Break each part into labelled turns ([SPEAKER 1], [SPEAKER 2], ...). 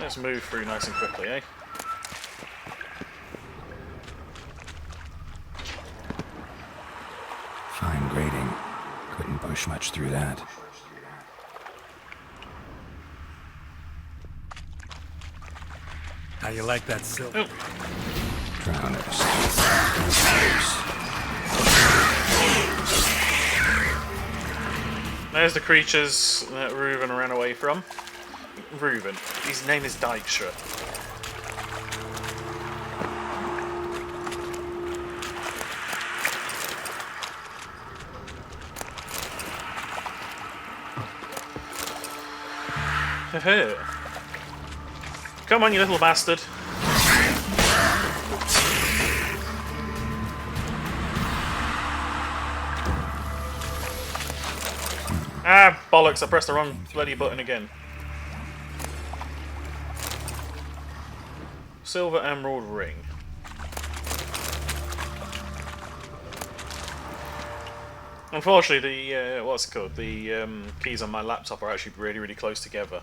[SPEAKER 1] Let's move through nice and quickly, eh?
[SPEAKER 2] Fine grading. Couldn't push much through that.
[SPEAKER 3] How you like that silver?
[SPEAKER 2] Drowners.
[SPEAKER 1] There's the creatures that Reuben ran away from. Reuben. His name is Dykstra. Come on, you little bastard. Ah, bollocks, I pressed the wrong bloody button again. Silver emerald ring. Unfortunately, the what's it called? The keys on my laptop are actually really, really close together.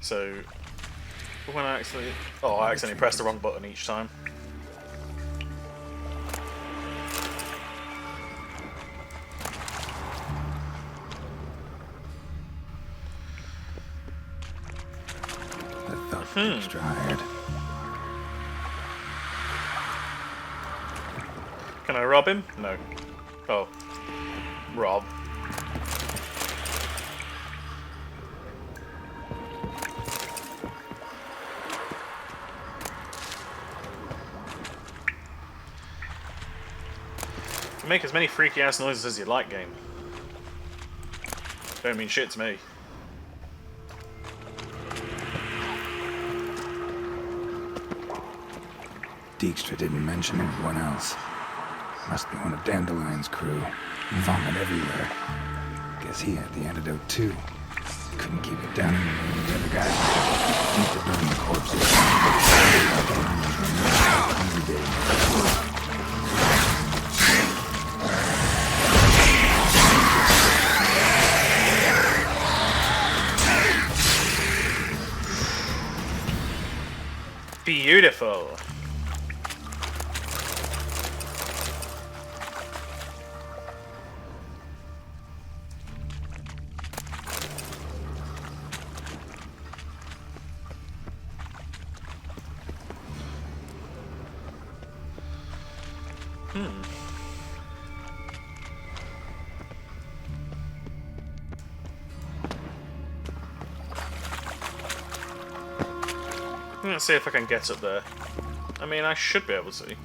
[SPEAKER 1] So when I accidentally pressed the wrong button each time.
[SPEAKER 2] I thought extra hired.
[SPEAKER 1] Can I rob him? No. Oh. Rob. You can make as many freaky ass noises as you like, game. Don't mean shit to me.
[SPEAKER 2] Dijkstra didn't mention anyone else. Must be one of Dandelion's crew. Vomit everywhere. Guess he had the antidote too. Couldn't keep it down in the other guy. Eat the burning corpses. Every day.
[SPEAKER 1] Beautiful. Let's see if I can get up there. I mean, I should be able to.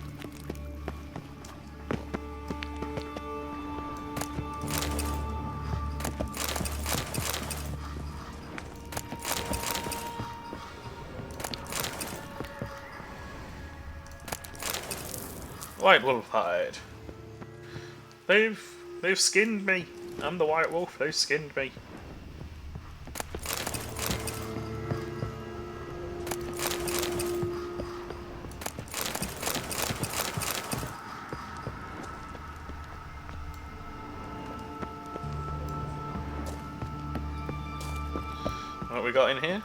[SPEAKER 1] White wolf hide. They've skinned me. I'm the white wolf. They've skinned me. What we got in here?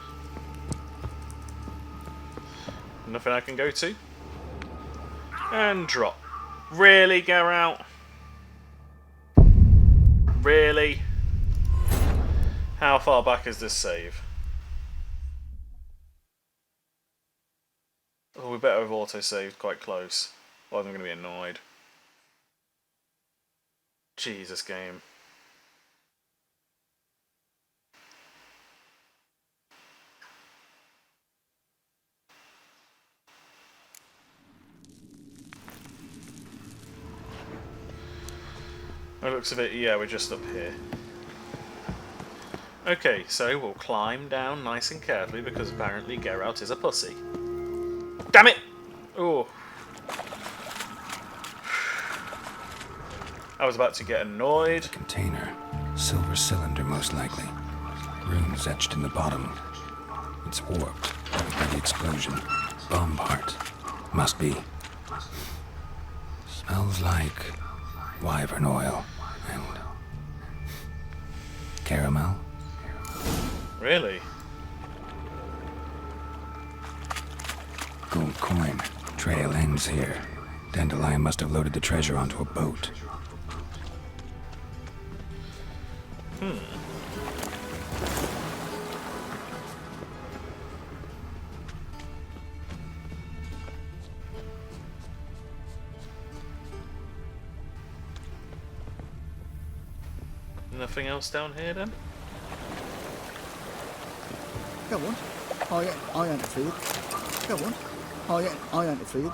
[SPEAKER 1] Nothing I can go to. And drop. Really, go out? Really? How far back is this save? Oh, we better have auto-saved quite close. Or I'm going to be annoyed. Jesus, game. By the looks of it, yeah, we're just up here. Okay, so we'll climb down nice and carefully because apparently Geralt is a pussy. Damn it! Oh. I was about to get annoyed.
[SPEAKER 2] Container. Silver cylinder, most likely. Runes etched in the bottom. It's warped by the explosion. Bomb part. Must be. Smells like wyvern oil and caramel.
[SPEAKER 1] Really?
[SPEAKER 2] gold coin. Trail ends here. Dandelion must have loaded the treasure onto a boat.
[SPEAKER 1] Nothing else down here then?
[SPEAKER 3] Go on. I ain't a field. Go on. I ain't a field.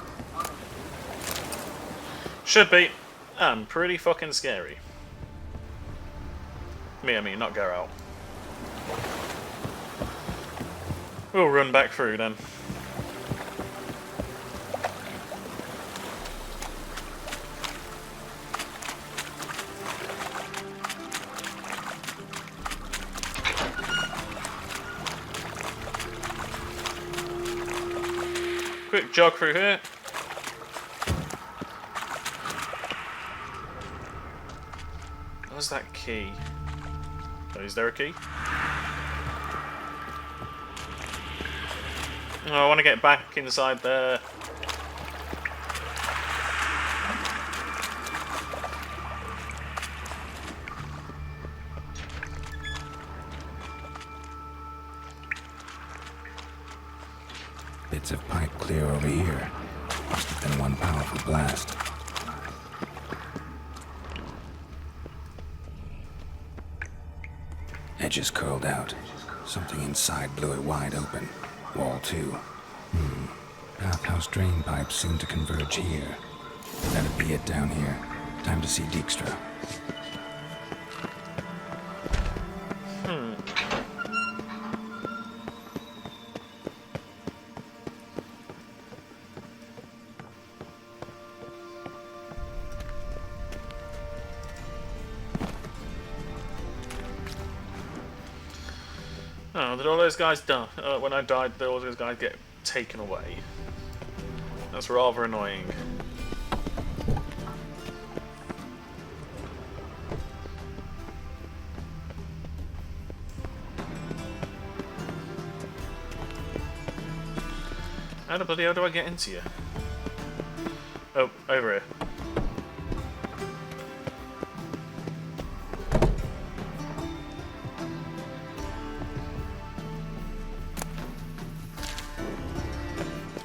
[SPEAKER 1] Should be. And pretty fucking scary. I mean, not go out. We'll run back through then. Quick jog through here. Where's that key? Oh, is there a key? Oh, I want to get back inside there.
[SPEAKER 2] Bits of pipe clear over here. Must have been one powerful blast. Edges curled out. Something inside blew it wide open. Wall 2. Bathhouse drain pipes seem to converge here. That'd be it down here. Time to see Dijkstra.
[SPEAKER 1] Oh, did all those guys die? When I died, did all those guys get taken away? That's rather annoying. How the bloody hell do I get into you? Oh, over here.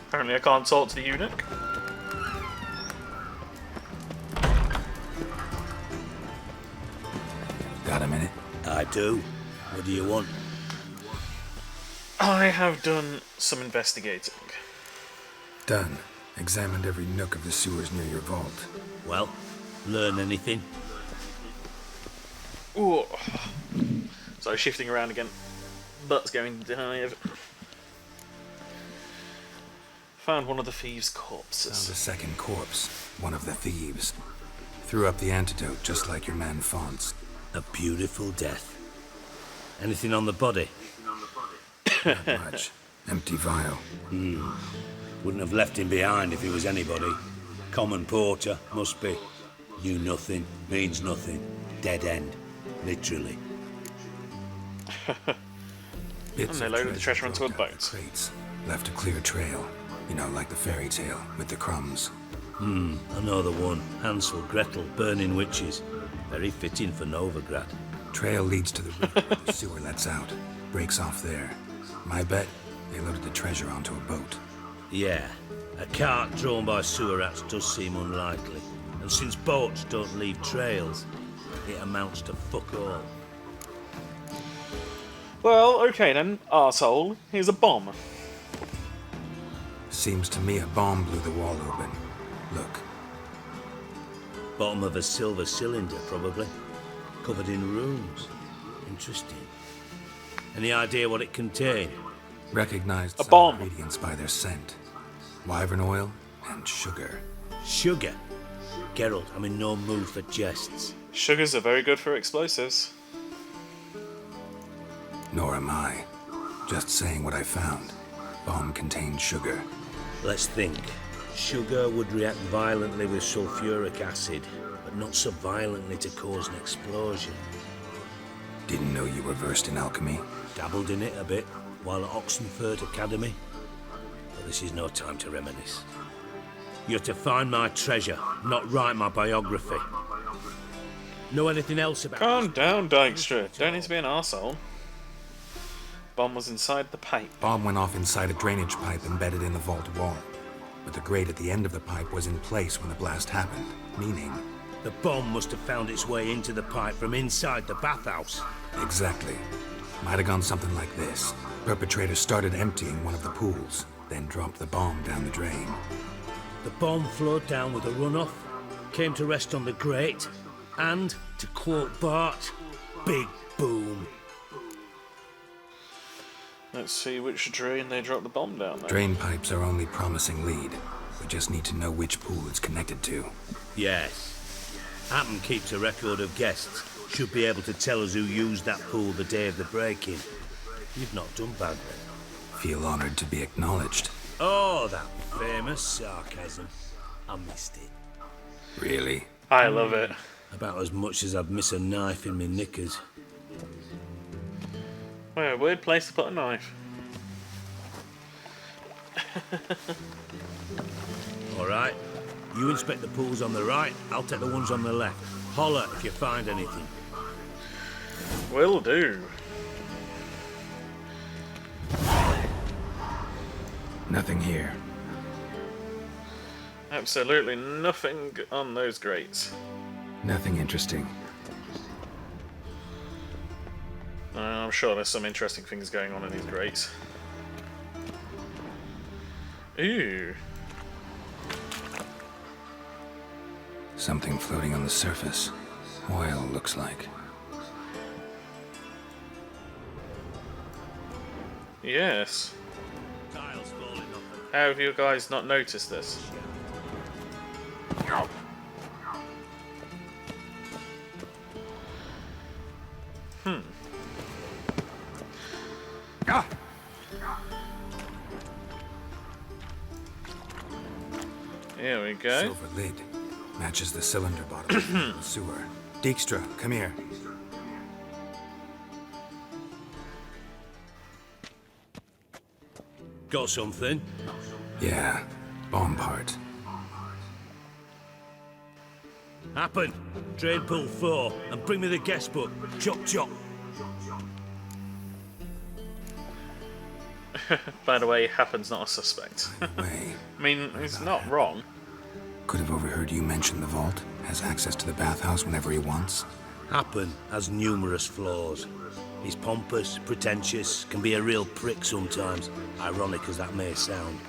[SPEAKER 1] Apparently I can't talk to the eunuch.
[SPEAKER 2] Got a minute?
[SPEAKER 4] I do. What do you want?
[SPEAKER 1] I have done some investigating.
[SPEAKER 2] Done. Examined every nook of the sewers near your vault.
[SPEAKER 4] Well, learn anything?
[SPEAKER 1] Ooh. So shifting around again. Butt's going to dive. Found one of the thieves' corpses.
[SPEAKER 2] Found a second corpse. One of the thieves. Threw up the antidote just like your man Fonts.
[SPEAKER 4] A beautiful death. Anything on the body?
[SPEAKER 2] Not much. Empty vial.
[SPEAKER 4] Wouldn't have left him behind if he was anybody. Common porter, must be. Knew nothing, means nothing. Dead end. Literally.
[SPEAKER 2] Bits
[SPEAKER 1] And they
[SPEAKER 2] of
[SPEAKER 1] loaded the treasure onto a
[SPEAKER 2] broke out of
[SPEAKER 1] boat.
[SPEAKER 2] the crates. Left a clear trail. You know, like the fairy tale with the crumbs.
[SPEAKER 4] I know the one. Hansel, Gretel, burning witches. Very fitting for Novigrad.
[SPEAKER 2] Trail leads to the river where the sewer lets out. Breaks off there. My bet, they loaded the treasure onto a boat.
[SPEAKER 4] Yeah, a cart drawn by sewer rats does seem unlikely. And since boats don't leave trails, it amounts to fuck all.
[SPEAKER 1] Well, okay then, arsehole. Here's a bomb.
[SPEAKER 2] Seems to me a bomb blew the wall open. Look,
[SPEAKER 4] Bottom of a silver cylinder, probably. Covered in runes. Interesting. Any idea what it contained?
[SPEAKER 2] recognized
[SPEAKER 1] A
[SPEAKER 2] some
[SPEAKER 1] bomb.
[SPEAKER 2] ingredients by their scent. Wyvern oil and sugar.
[SPEAKER 4] Sugar? Geralt, I'm in no mood for jests.
[SPEAKER 1] Sugars are very good for explosives.
[SPEAKER 2] Nor am I. Just saying what I found. Bomb contained sugar.
[SPEAKER 4] Let's think. Sugar would react violently with sulfuric acid, but not so violently to cause an explosion.
[SPEAKER 2] Didn't know you were versed in alchemy.
[SPEAKER 4] Dabbled in it a bit while at Oxenford Academy. But This is no time to reminisce. You're to find my treasure, not write my biography. Know anything else about
[SPEAKER 1] Calm
[SPEAKER 4] this?
[SPEAKER 1] down, Dykstra. Don't need to be an arsehole. Bomb was inside the pipe.
[SPEAKER 2] Bomb went off inside a drainage pipe embedded in the vault wall. But the grate at the end of the pipe was in place when the blast happened, meaning...
[SPEAKER 4] The bomb must have found its way into the pipe from inside the bathhouse.
[SPEAKER 2] Exactly. Might have gone something like this. Perpetrator started emptying one of the pools, then dropped the bomb down the drain.
[SPEAKER 4] The bomb flowed down with a runoff, came to rest on the grate, and, to quote Bart, big boom.
[SPEAKER 1] Let's see which drain they dropped the bomb down there.
[SPEAKER 2] Drain pipes are only promising lead. We just need to know which pool it's connected to.
[SPEAKER 4] Yes. Hammond keeps a record of guests. Should be able to tell us who used that pool the day of the break-in. You've not done badly.
[SPEAKER 2] Feel honored to be acknowledged.
[SPEAKER 4] Oh, that famous sarcasm. I missed it.
[SPEAKER 2] Really?
[SPEAKER 1] I love it.
[SPEAKER 4] About as much as I'd miss a knife in my knickers.
[SPEAKER 1] Well, a weird place to put a knife.
[SPEAKER 4] All right. You inspect the pools on the right, I'll take the ones on the left. Holler if you find anything.
[SPEAKER 1] Will do.
[SPEAKER 2] Nothing here.
[SPEAKER 1] Absolutely nothing on those grates.
[SPEAKER 2] Nothing interesting.
[SPEAKER 1] I'm sure there's some interesting things going on in these grates. Ooh.
[SPEAKER 2] Something floating on the surface. Oil, looks like.
[SPEAKER 1] Yes.
[SPEAKER 4] Tiles falling off.
[SPEAKER 1] How have you guys not noticed this? Here we go.
[SPEAKER 2] Silver lid. Matches the cylinder bottom in the sewer. Dijkstra, come here.
[SPEAKER 4] Got something?
[SPEAKER 2] Yeah, bomb part.
[SPEAKER 4] Happen. Drain pool 4 and bring me the guest book. Chop chop.
[SPEAKER 1] By the way, Happen's not a suspect.
[SPEAKER 2] Way.
[SPEAKER 1] I mean, he's not wrong.
[SPEAKER 2] Could have overheard you mention the vault. Has access to the bathhouse whenever he wants.
[SPEAKER 4] Happen has numerous flaws. He's pompous, pretentious, can be a real prick sometimes, ironic as that may sound.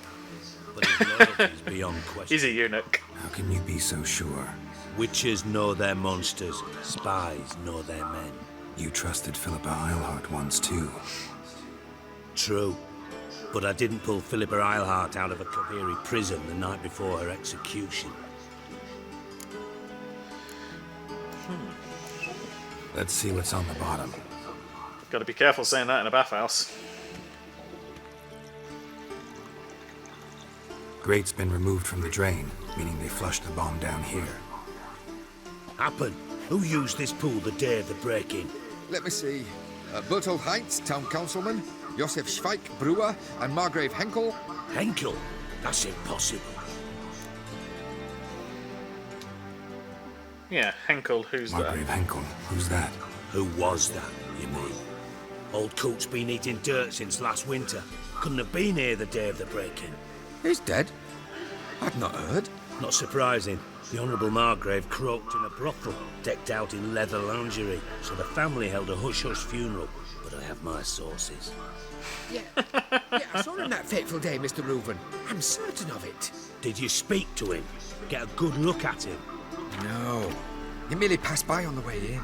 [SPEAKER 4] But his loyalty is beyond question.
[SPEAKER 1] He's a eunuch.
[SPEAKER 2] How can you be so sure?
[SPEAKER 4] Witches know their monsters, spies know their men.
[SPEAKER 2] You trusted Philippa Eilhart once too.
[SPEAKER 4] True. But I didn't pull Philippa Eilhart out of a Kaviri prison the night before her execution.
[SPEAKER 2] Let's see what's on the bottom.
[SPEAKER 1] Got to be careful saying that in a bathhouse.
[SPEAKER 2] Grate's been removed from the drain, meaning they flushed the bomb down here.
[SPEAKER 4] Happen. Who used this pool the day of the break-in?
[SPEAKER 3] Let me see. Bertold Heinz, town councilman, Josef Schweik, brewer, and Margrave Henkel.
[SPEAKER 4] Henkel? That's impossible.
[SPEAKER 1] Yeah, Henkel, who's
[SPEAKER 2] Margrave Henkel, who's that?
[SPEAKER 4] Who was that, you mean? Old Coot's been eating dirt since last winter. Couldn't have been here the day of the break-in.
[SPEAKER 3] He's dead. I've not heard.
[SPEAKER 4] Not surprising. The Honourable Margrave croaked in a brothel, decked out in leather lingerie, so the family held a hush-hush funeral. But I have my sources.
[SPEAKER 3] Yeah, I saw him that fateful day, Mr. Reuven. I'm certain of it.
[SPEAKER 4] Did you speak to him? Get a good look at him?
[SPEAKER 3] No. He merely passed by on the way in.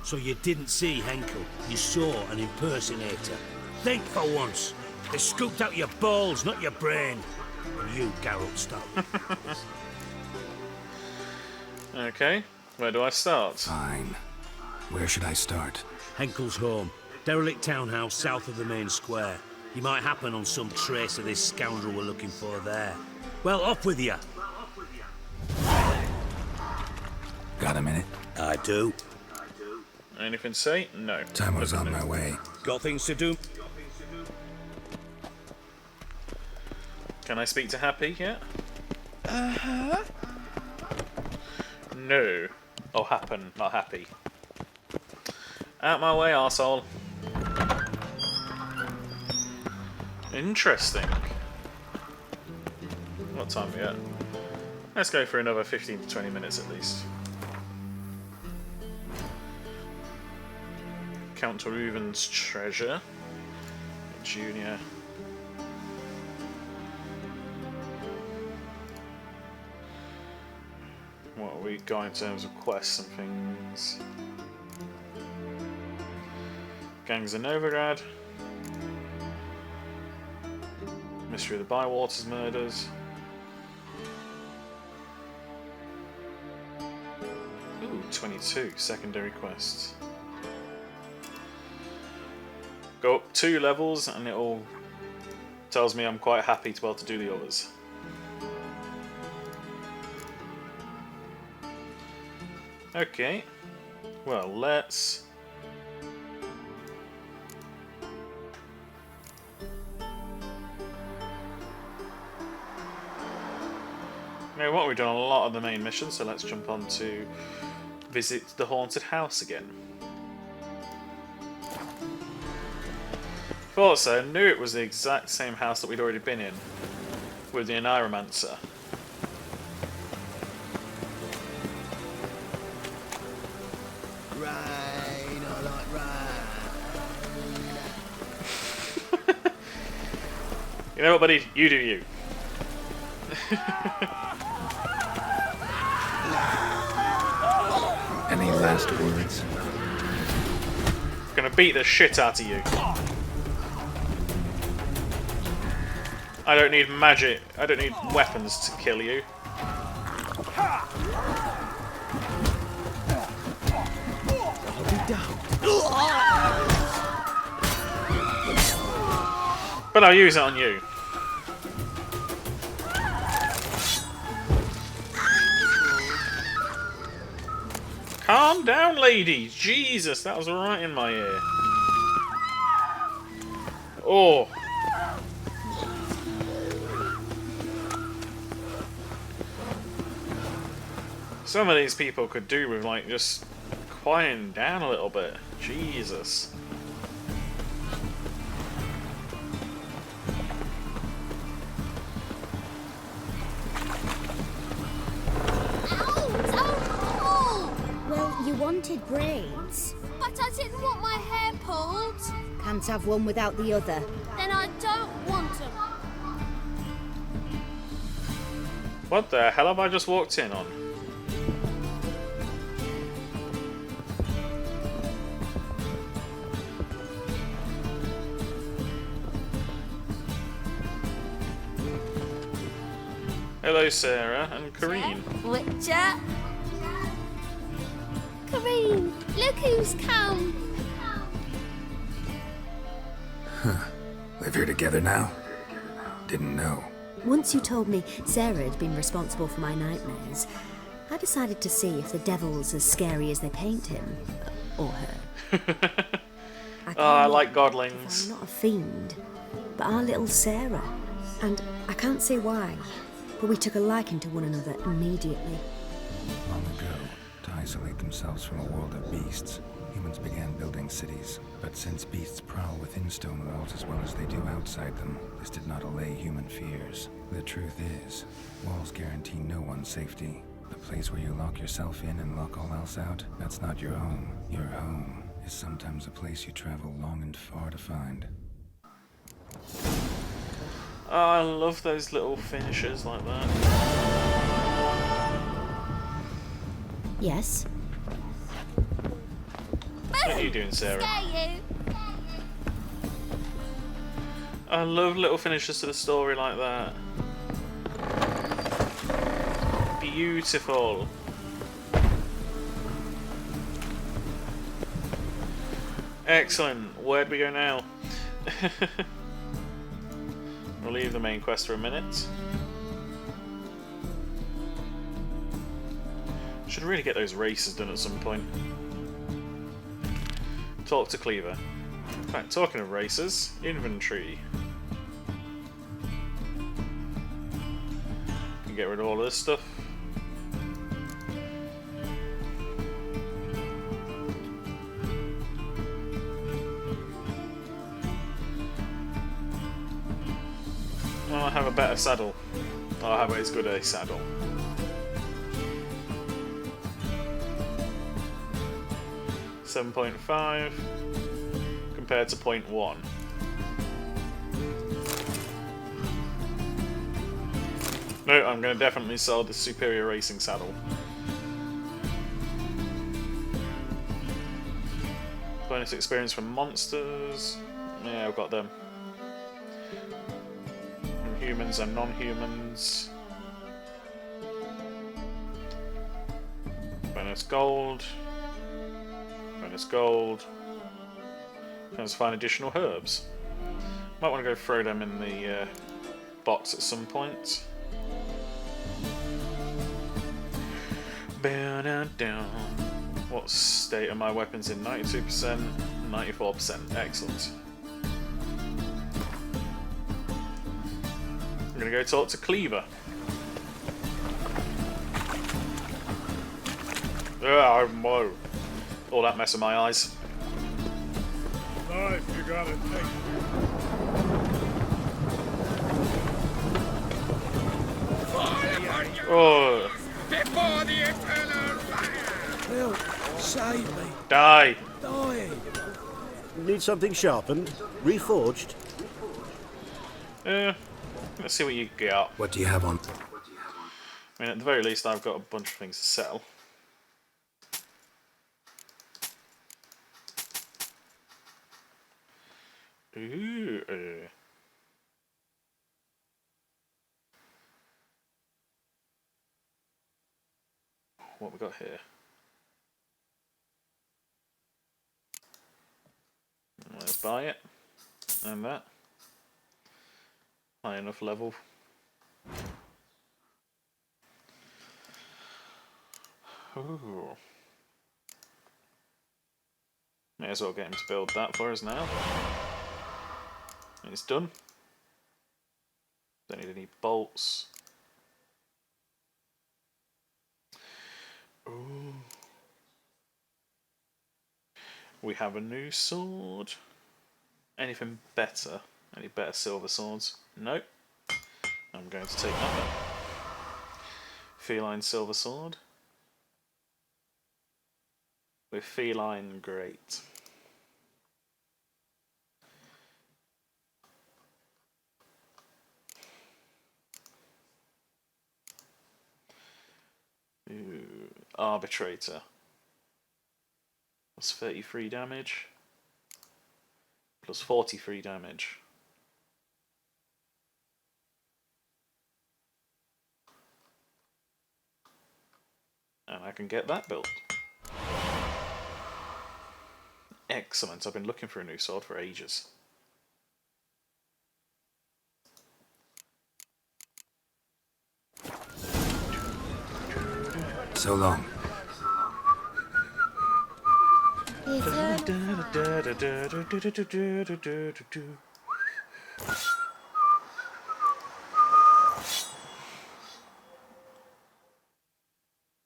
[SPEAKER 4] So you didn't see Henkel, you saw an impersonator. Think for once. They scooped out your balls, not your brain. And you, Geralt, stop.
[SPEAKER 1] Okay, where do I start?
[SPEAKER 2] Fine. Where should I start?
[SPEAKER 4] Henkel's home. Derelict townhouse south of the main square. You might happen on some trace of this scoundrel we're looking for there. Well, off with you.
[SPEAKER 2] Got a minute?
[SPEAKER 4] I do.
[SPEAKER 1] Anything to say? No.
[SPEAKER 2] Time was on my way.
[SPEAKER 4] Got things to do?
[SPEAKER 1] Can I speak to Happy yet?
[SPEAKER 3] Uh-huh.
[SPEAKER 1] No. Oh, Happen, not Happy. Out my way, arsehole. Interesting. What time are we at? Let's go for another 15 to 20 minutes at least. Count Reuven's treasure. Junior. What have we got in terms of quests and things? Gangs of Novigrad. Mystery of the Bywaters murders. Ooh, 22 secondary quests. Go up 2 levels and it all tells me I'm quite happy to be able to do the others. Okay, well let's... You know what, we've done a lot of the main missions, so let's jump on to visit the haunted house again. Thought so, knew it was the exact same house that we'd already been in, with the Aniromancer.
[SPEAKER 3] Rain, I like rain.
[SPEAKER 1] You know what, buddy? You do you.
[SPEAKER 2] Any last words?
[SPEAKER 1] Gonna beat the shit out of you. I don't need magic. I don't need weapons to kill you. But I'll use it on you. Calm down, lady. Jesus, that was right in my ear. Oh. Some of these people could do with, like, just quieting down a little bit. Jesus.
[SPEAKER 5] Well, you wanted braids.
[SPEAKER 6] But I didn't want my hair pulled.
[SPEAKER 5] Can't have one without the other.
[SPEAKER 6] Then I don't want them.
[SPEAKER 1] What the hell have I just walked in on? Hello, Sarah and Kareen.
[SPEAKER 6] Witcher. Kareen, look who's come.
[SPEAKER 2] Live here together now? Didn't know.
[SPEAKER 5] Once you told me Sarah had been responsible for my nightmares, I decided to see if the devil's as scary as they paint him. Or her.
[SPEAKER 1] I like
[SPEAKER 5] I'm
[SPEAKER 1] godlings.
[SPEAKER 5] not a fiend, but our little Sarah. And I can't say why, but we took a liking to one another immediately.
[SPEAKER 2] Long ago, to isolate themselves from a world of beasts, humans began building cities. But since beasts prowl within stone walls as well as they do outside them, this did not allay human fears. The truth is, walls guarantee no one's safety. The place where you lock yourself in and lock all else out, that's not your home. Your home is sometimes a place you travel long and far to find.
[SPEAKER 1] Oh, I love those little finishes like that.
[SPEAKER 5] Yes?
[SPEAKER 1] What are you doing, Sarah?
[SPEAKER 6] Scare you.
[SPEAKER 1] I love little finishes to the story like that. Beautiful. Excellent. Where do we go now? We'll leave the main quest for a minute. Should really get those races done at some point. Talk to Cleaver. In fact, talking of races, inventory. get rid of all of this stuff. I'll have a better saddle. I'll have as good a saddle. .5 compared to 0.1. No, I'm going to definitely sell the superior racing saddle. Bonus experience from monsters. Yeah, I've got them. From humans and non-humans. Bonus gold. Bonus gold. Let's find additional herbs. Might want to go throw them in the box at some point. What state are my weapons in? 92%, 94%. Excellent. I'm gonna go talk to Cleaver. Whoa. All that mess in my eyes.
[SPEAKER 7] Nice, you got it. Thank you.
[SPEAKER 1] Oh.
[SPEAKER 7] Before the eternal fire!
[SPEAKER 4] Help! Save me!
[SPEAKER 1] Die!
[SPEAKER 4] Die! Need something sharpened? Reforged?
[SPEAKER 1] Let's see what you got.
[SPEAKER 4] What do you have on?
[SPEAKER 1] I mean, at the very least, I've got a bunch of things to sell. Ooh. What we got here? Let's buy it. And that. High enough level. Ooh. May as well get him to build that for us now. And it's done. Don't need any bolts. Ooh. We have a new sword. Anything better? Any better silver swords? Nope. I'm going to take that one. Feline silver sword. With feline great. Ooh, arbitrator. Plus 33 damage. Plus 43 damage. And I can get that built. Excellent. I've been looking for a new sword for ages.
[SPEAKER 2] So long.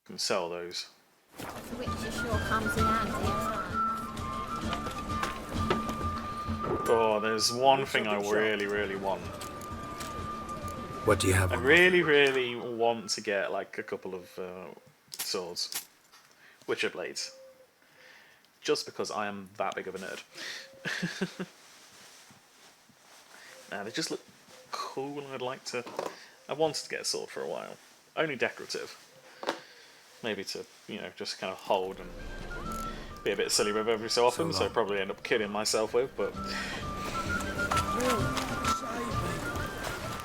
[SPEAKER 1] Can sell those.
[SPEAKER 6] Which sure comes in handy,
[SPEAKER 1] Oh, there's one thing I really want.
[SPEAKER 4] What do you have
[SPEAKER 1] I
[SPEAKER 4] on?
[SPEAKER 1] really want to get like a couple of swords. Witcher blades. Just because I am that big of a nerd. They just look cool and I wanted to get a sword for a while. Only decorative. Maybe to, you know, just kind of hold and be a bit silly with every so often, so probably end up killing myself with, but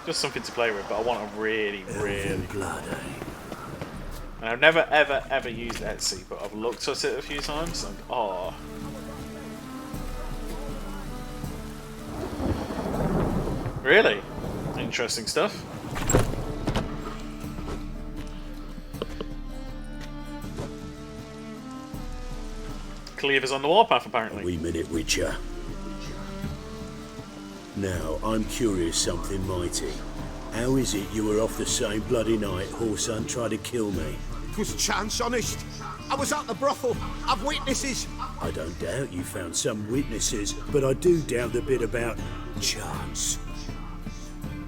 [SPEAKER 1] just something to play with, but I want a really
[SPEAKER 4] blood, eh?
[SPEAKER 1] and I've never ever used Etsy, but I've looked at it a few times and oh. Really? Interesting stuff. Cleaver's on the warpath, apparently.
[SPEAKER 4] A wee minute, Witcher. Now, I'm curious something mighty. How is it you were off the same bloody night Horson tried to kill me?
[SPEAKER 7] 'Twas chance, honest. I was at the brothel. I've witnesses.
[SPEAKER 4] I don't doubt you found some witnesses, but I do doubt the bit about chance.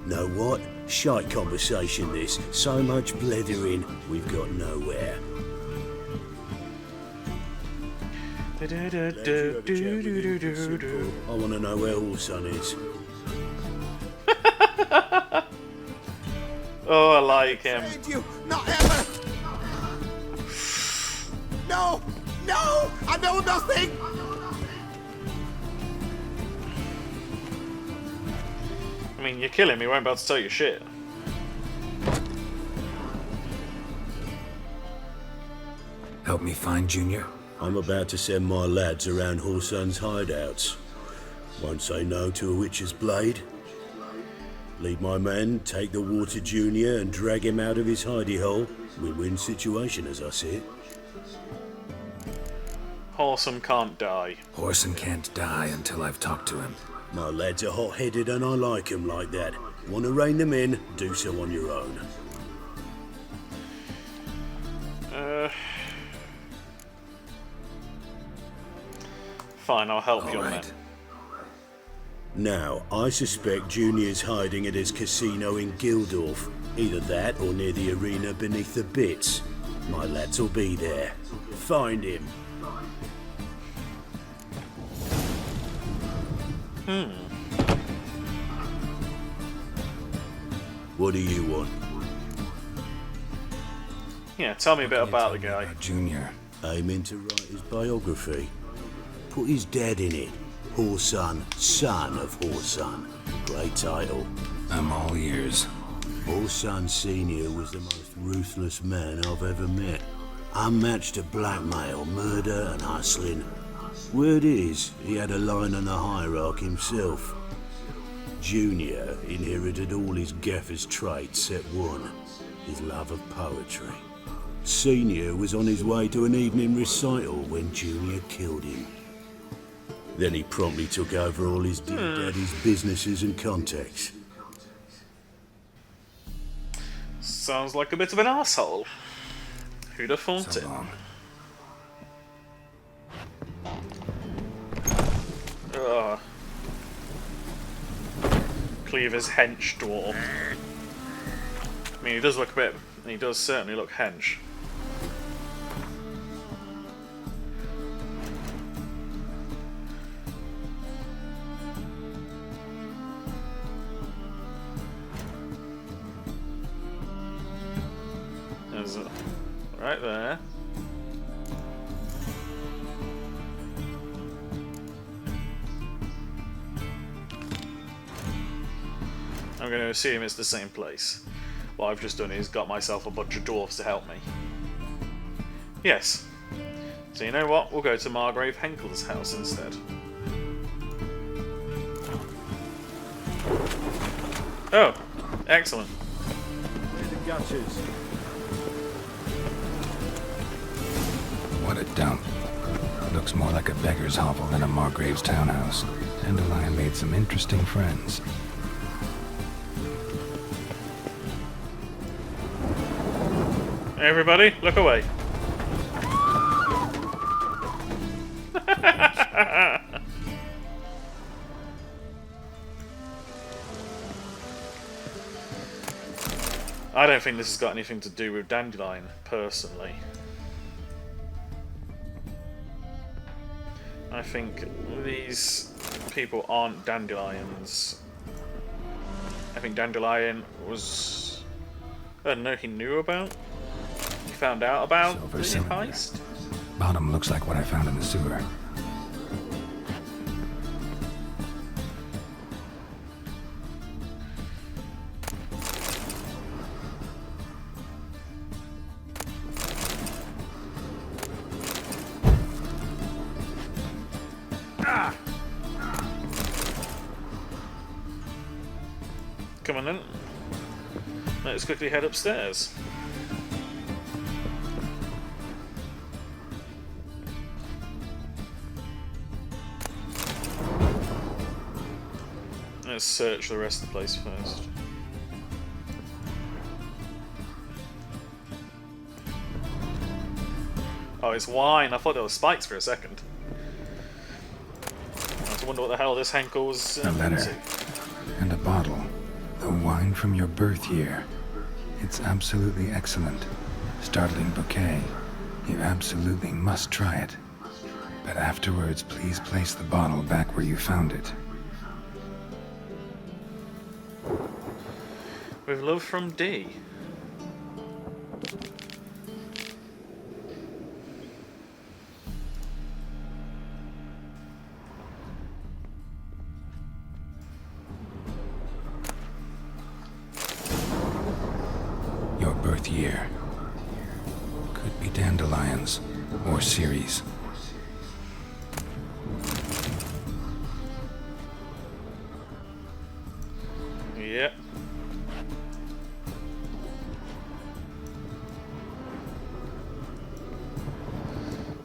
[SPEAKER 4] Know what? Shite conversation this. So much blethering, we've got nowhere. I want to know where Horson is.
[SPEAKER 1] Oh, I like him.
[SPEAKER 7] Said you, not ever. No, no, I know nothing.
[SPEAKER 1] I mean, you kill him, he won't be able to tell you shit.
[SPEAKER 2] Help me find Junior?
[SPEAKER 4] I'm about to send my lads around Horson's hideouts. Won't say no to a witch's blade. Lead my men, take the Water Junior and drag him out of his hidey hole. Win-win situation as I see it.
[SPEAKER 1] Wholesome can't die.
[SPEAKER 2] Horson can't die until I've talked to him.
[SPEAKER 4] My lads are hot-headed and I like 'em like that. Want to rein them in? Do so on your own.
[SPEAKER 1] Fine, I'll help
[SPEAKER 2] All
[SPEAKER 1] your
[SPEAKER 2] right.
[SPEAKER 1] men.
[SPEAKER 4] Now, I suspect Junior's hiding at his casino in Gildorf. Either that or near the arena beneath the bits. My lads will be there. Find him. What do you want?
[SPEAKER 1] Yeah, tell me a bit
[SPEAKER 2] Can you
[SPEAKER 1] about
[SPEAKER 2] tell
[SPEAKER 1] the
[SPEAKER 2] me
[SPEAKER 1] guy.
[SPEAKER 2] about Junior.
[SPEAKER 4] Aiming to write his biography. Put his dad in it. Horson, son of Horson. Great title.
[SPEAKER 2] I'm all ears.
[SPEAKER 4] Horson Sr. was the most ruthless man I've ever met. Unmatched at blackmail, murder and hustling. Word is, he had a line on the hierarchy himself. Junior inherited all his gaffer's traits except one, his love of poetry. Senior was on his way to an evening recital when Junior killed him. Then he promptly took over all his dear daddy's businesses and contacts.
[SPEAKER 1] Sounds like a bit of an asshole. Who'd have thought
[SPEAKER 2] So
[SPEAKER 1] it?
[SPEAKER 2] long.
[SPEAKER 1] Ugh. Cleaver's hench dwarf. I mean, he does look a bit. He does certainly look hench. There's a, right there. I'm going to assume it's the same place. What I've just done is got myself a bunch of dwarves to help me. Yes. So you know what? We'll go to Margrave Henkel's house instead. Oh, excellent.
[SPEAKER 4] The gutters.
[SPEAKER 2] What a dump. Looks more like a beggar's hovel than a Margrave's townhouse. Dandelion made some interesting friends.
[SPEAKER 1] Everybody, look away. I don't think this has got anything to do with Dandelion, personally. I think these people aren't Dandelions. I think Dandelion was... I don't know, he knew about? He found out about
[SPEAKER 2] Silver
[SPEAKER 1] the
[SPEAKER 2] cylinder.
[SPEAKER 1] heist?
[SPEAKER 2] Bottom looks like what I found in the sewer. Come on then. Let's quickly head upstairs. Let's search the rest of the place first.
[SPEAKER 1] Oh, it's wine. I thought there were spikes for a second. I wonder what the hell this Henkel was
[SPEAKER 2] A letter. And a bottle. The wine from your birth year. It's absolutely excellent. Startling bouquet. You absolutely must try it. But afterwards, please place the bottle back where you found it.
[SPEAKER 1] With love from D.
[SPEAKER 2] Your birth year. Could be dandelions or Ceres.
[SPEAKER 1] Yep.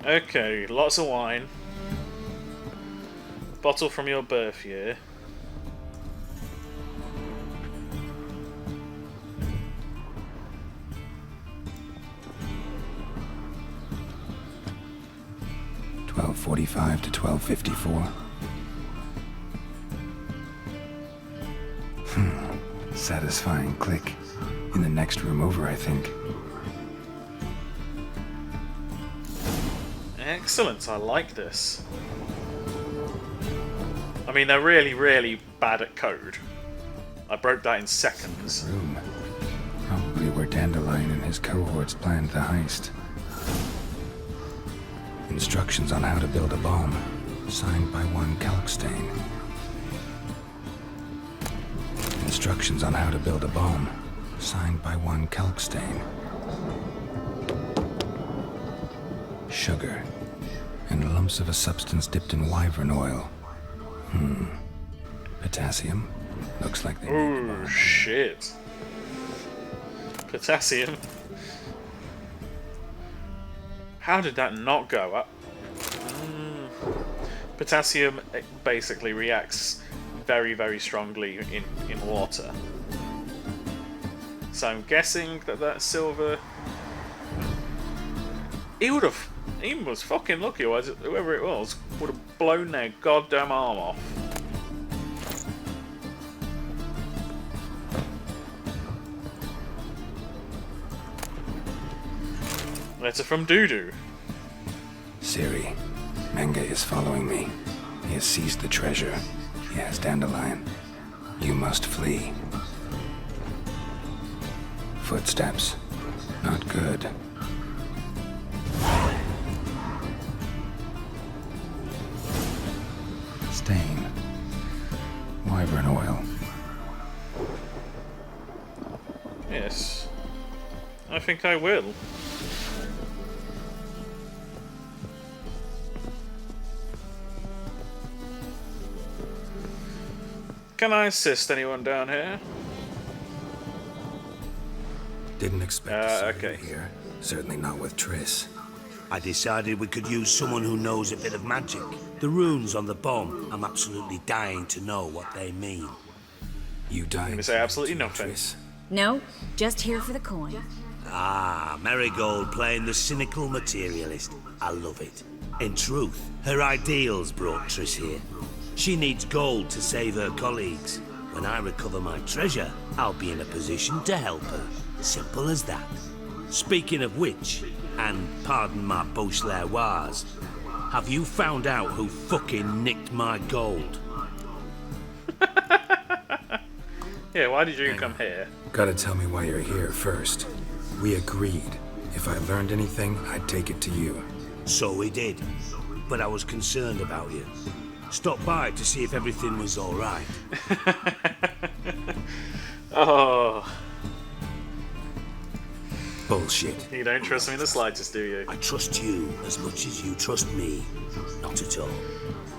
[SPEAKER 1] Okay, lots of wine. Bottle from your birth year.
[SPEAKER 2] .45 to 12:54. Satisfying click. In the next room over, I think.
[SPEAKER 1] Excellent, I like this. I mean, they're really, really bad at code. I broke that in seconds.
[SPEAKER 2] Room. Probably where Dandelion and his cohorts planned the heist. Instructions on how to build a bomb. Signed by one Kalkstain. Instructions on how to build a bomb. Signed by one Kalkstain. Sugar. And lumps of a substance dipped in wyvern oil. Potassium. Looks like they made the
[SPEAKER 1] Oh
[SPEAKER 2] bomb.
[SPEAKER 1] shit. Potassium. How did that not go up? Potassium basically reacts very, very strongly in water. So I'm guessing that that's silver. He was fucking lucky, or whoever it was would have blown their goddamn arm off. Letter from Doodoo.
[SPEAKER 2] Siri, Menge is following me. He has seized the treasure. He has Dandelion. You must flee. Footsteps. Not good. Stain. Wyvern oil.
[SPEAKER 1] Yes. I think I will. Can I assist anyone down here?
[SPEAKER 2] Didn't expect to see
[SPEAKER 1] okay.
[SPEAKER 2] you here. Certainly not with Triss.
[SPEAKER 4] I decided we could use someone who knows a bit of magic. The runes on the bomb, I'm absolutely dying to know what they mean.
[SPEAKER 2] You died.
[SPEAKER 1] gonna say absolutely
[SPEAKER 2] to
[SPEAKER 1] nothing.
[SPEAKER 2] Triss.
[SPEAKER 5] No, just here for the coin.
[SPEAKER 4] Ah, Marigold playing the cynical materialist. I love it. In truth, her ideals brought Triss here. She needs gold to save her colleagues. When I recover my treasure, I'll be in a position to help her. Simple as that. Speaking of which, and pardon my Beauclervoise, have you found out who fucking nicked my gold?
[SPEAKER 1] Yeah, why did you come here?
[SPEAKER 2] Gotta tell me why you're here first. We agreed. If I learned anything, I'd take it to you.
[SPEAKER 4] So we did. But I was concerned about you. Stopped by to see if everything was all right.
[SPEAKER 1] Oh,
[SPEAKER 2] Bullshit.
[SPEAKER 1] you don't trust me in the slightest, do you?
[SPEAKER 4] I trust you as much as you trust me. Not at all.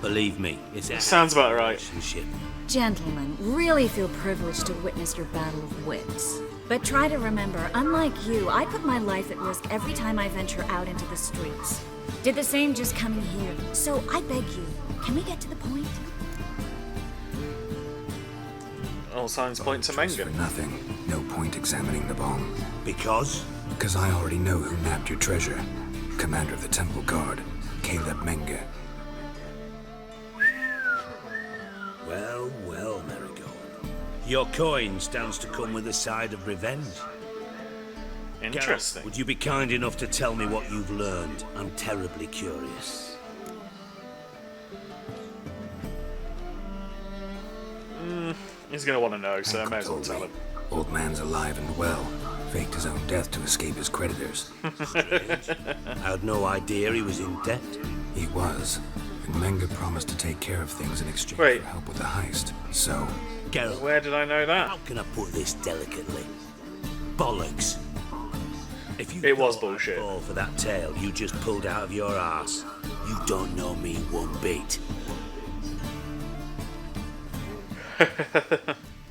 [SPEAKER 4] Believe me, it's a
[SPEAKER 1] Sounds about right.
[SPEAKER 4] relationship.
[SPEAKER 5] Gentlemen, really feel privileged to witness your battle of wits. But try to remember, unlike you, I put my life at risk every time I venture out into the streets. Did the same just coming here. So I beg you, can we get to the point?
[SPEAKER 1] All signs point to
[SPEAKER 2] Triss for
[SPEAKER 1] Menge.
[SPEAKER 2] nothing. No point examining the bomb.
[SPEAKER 4] Because?
[SPEAKER 2] Because I already know who nabbed your treasure. commander of the Temple Guard, Caleb Menge.
[SPEAKER 4] Well, well, Marigold. Your coin stands to come with a side of revenge.
[SPEAKER 1] Interesting.
[SPEAKER 4] Geralt, would you be kind enough to tell me what you've learned? I'm terribly curious.
[SPEAKER 1] He's gonna want to know, so I
[SPEAKER 2] Uncle
[SPEAKER 1] may as well
[SPEAKER 2] told
[SPEAKER 1] tell
[SPEAKER 2] me.
[SPEAKER 1] him.
[SPEAKER 2] Old man's alive and well. Faked his own death to escape his creditors.
[SPEAKER 4] I had no idea he was in debt.
[SPEAKER 2] He was. And Menge promised to take care of things in exchange
[SPEAKER 1] Wait.
[SPEAKER 2] for help with the heist. So,
[SPEAKER 4] Geralt,
[SPEAKER 1] Where did I know that?
[SPEAKER 4] how can I put this delicately? Bollocks. If you
[SPEAKER 1] It was
[SPEAKER 4] thought I'd
[SPEAKER 1] bullshit.
[SPEAKER 4] fall for that tale you just pulled out of your ass, you don't know me one bit.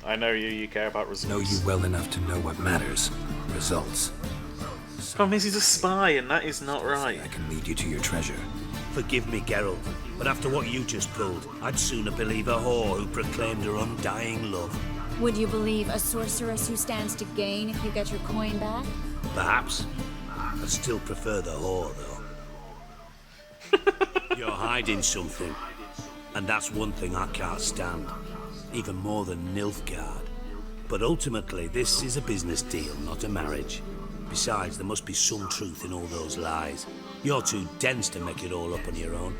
[SPEAKER 1] I know you care about results.
[SPEAKER 2] know you well enough to know what matters. Results.
[SPEAKER 1] Problem is, he's a spy, and that is not right.
[SPEAKER 2] I can lead you to your treasure.
[SPEAKER 4] Forgive me, Geralt, but after what you just pulled, I'd sooner believe a whore who proclaimed her undying love.
[SPEAKER 5] Would you believe a sorceress who stands to gain if you get your coin back?
[SPEAKER 4] Perhaps. I'd still prefer the whore, though. You're hiding something, and that's one thing I can't stand. Even more than Nilfgaard. But ultimately, this is a business deal, not a marriage. Besides, there must be some truth in all those lies. You're too dense to make it all up on your own.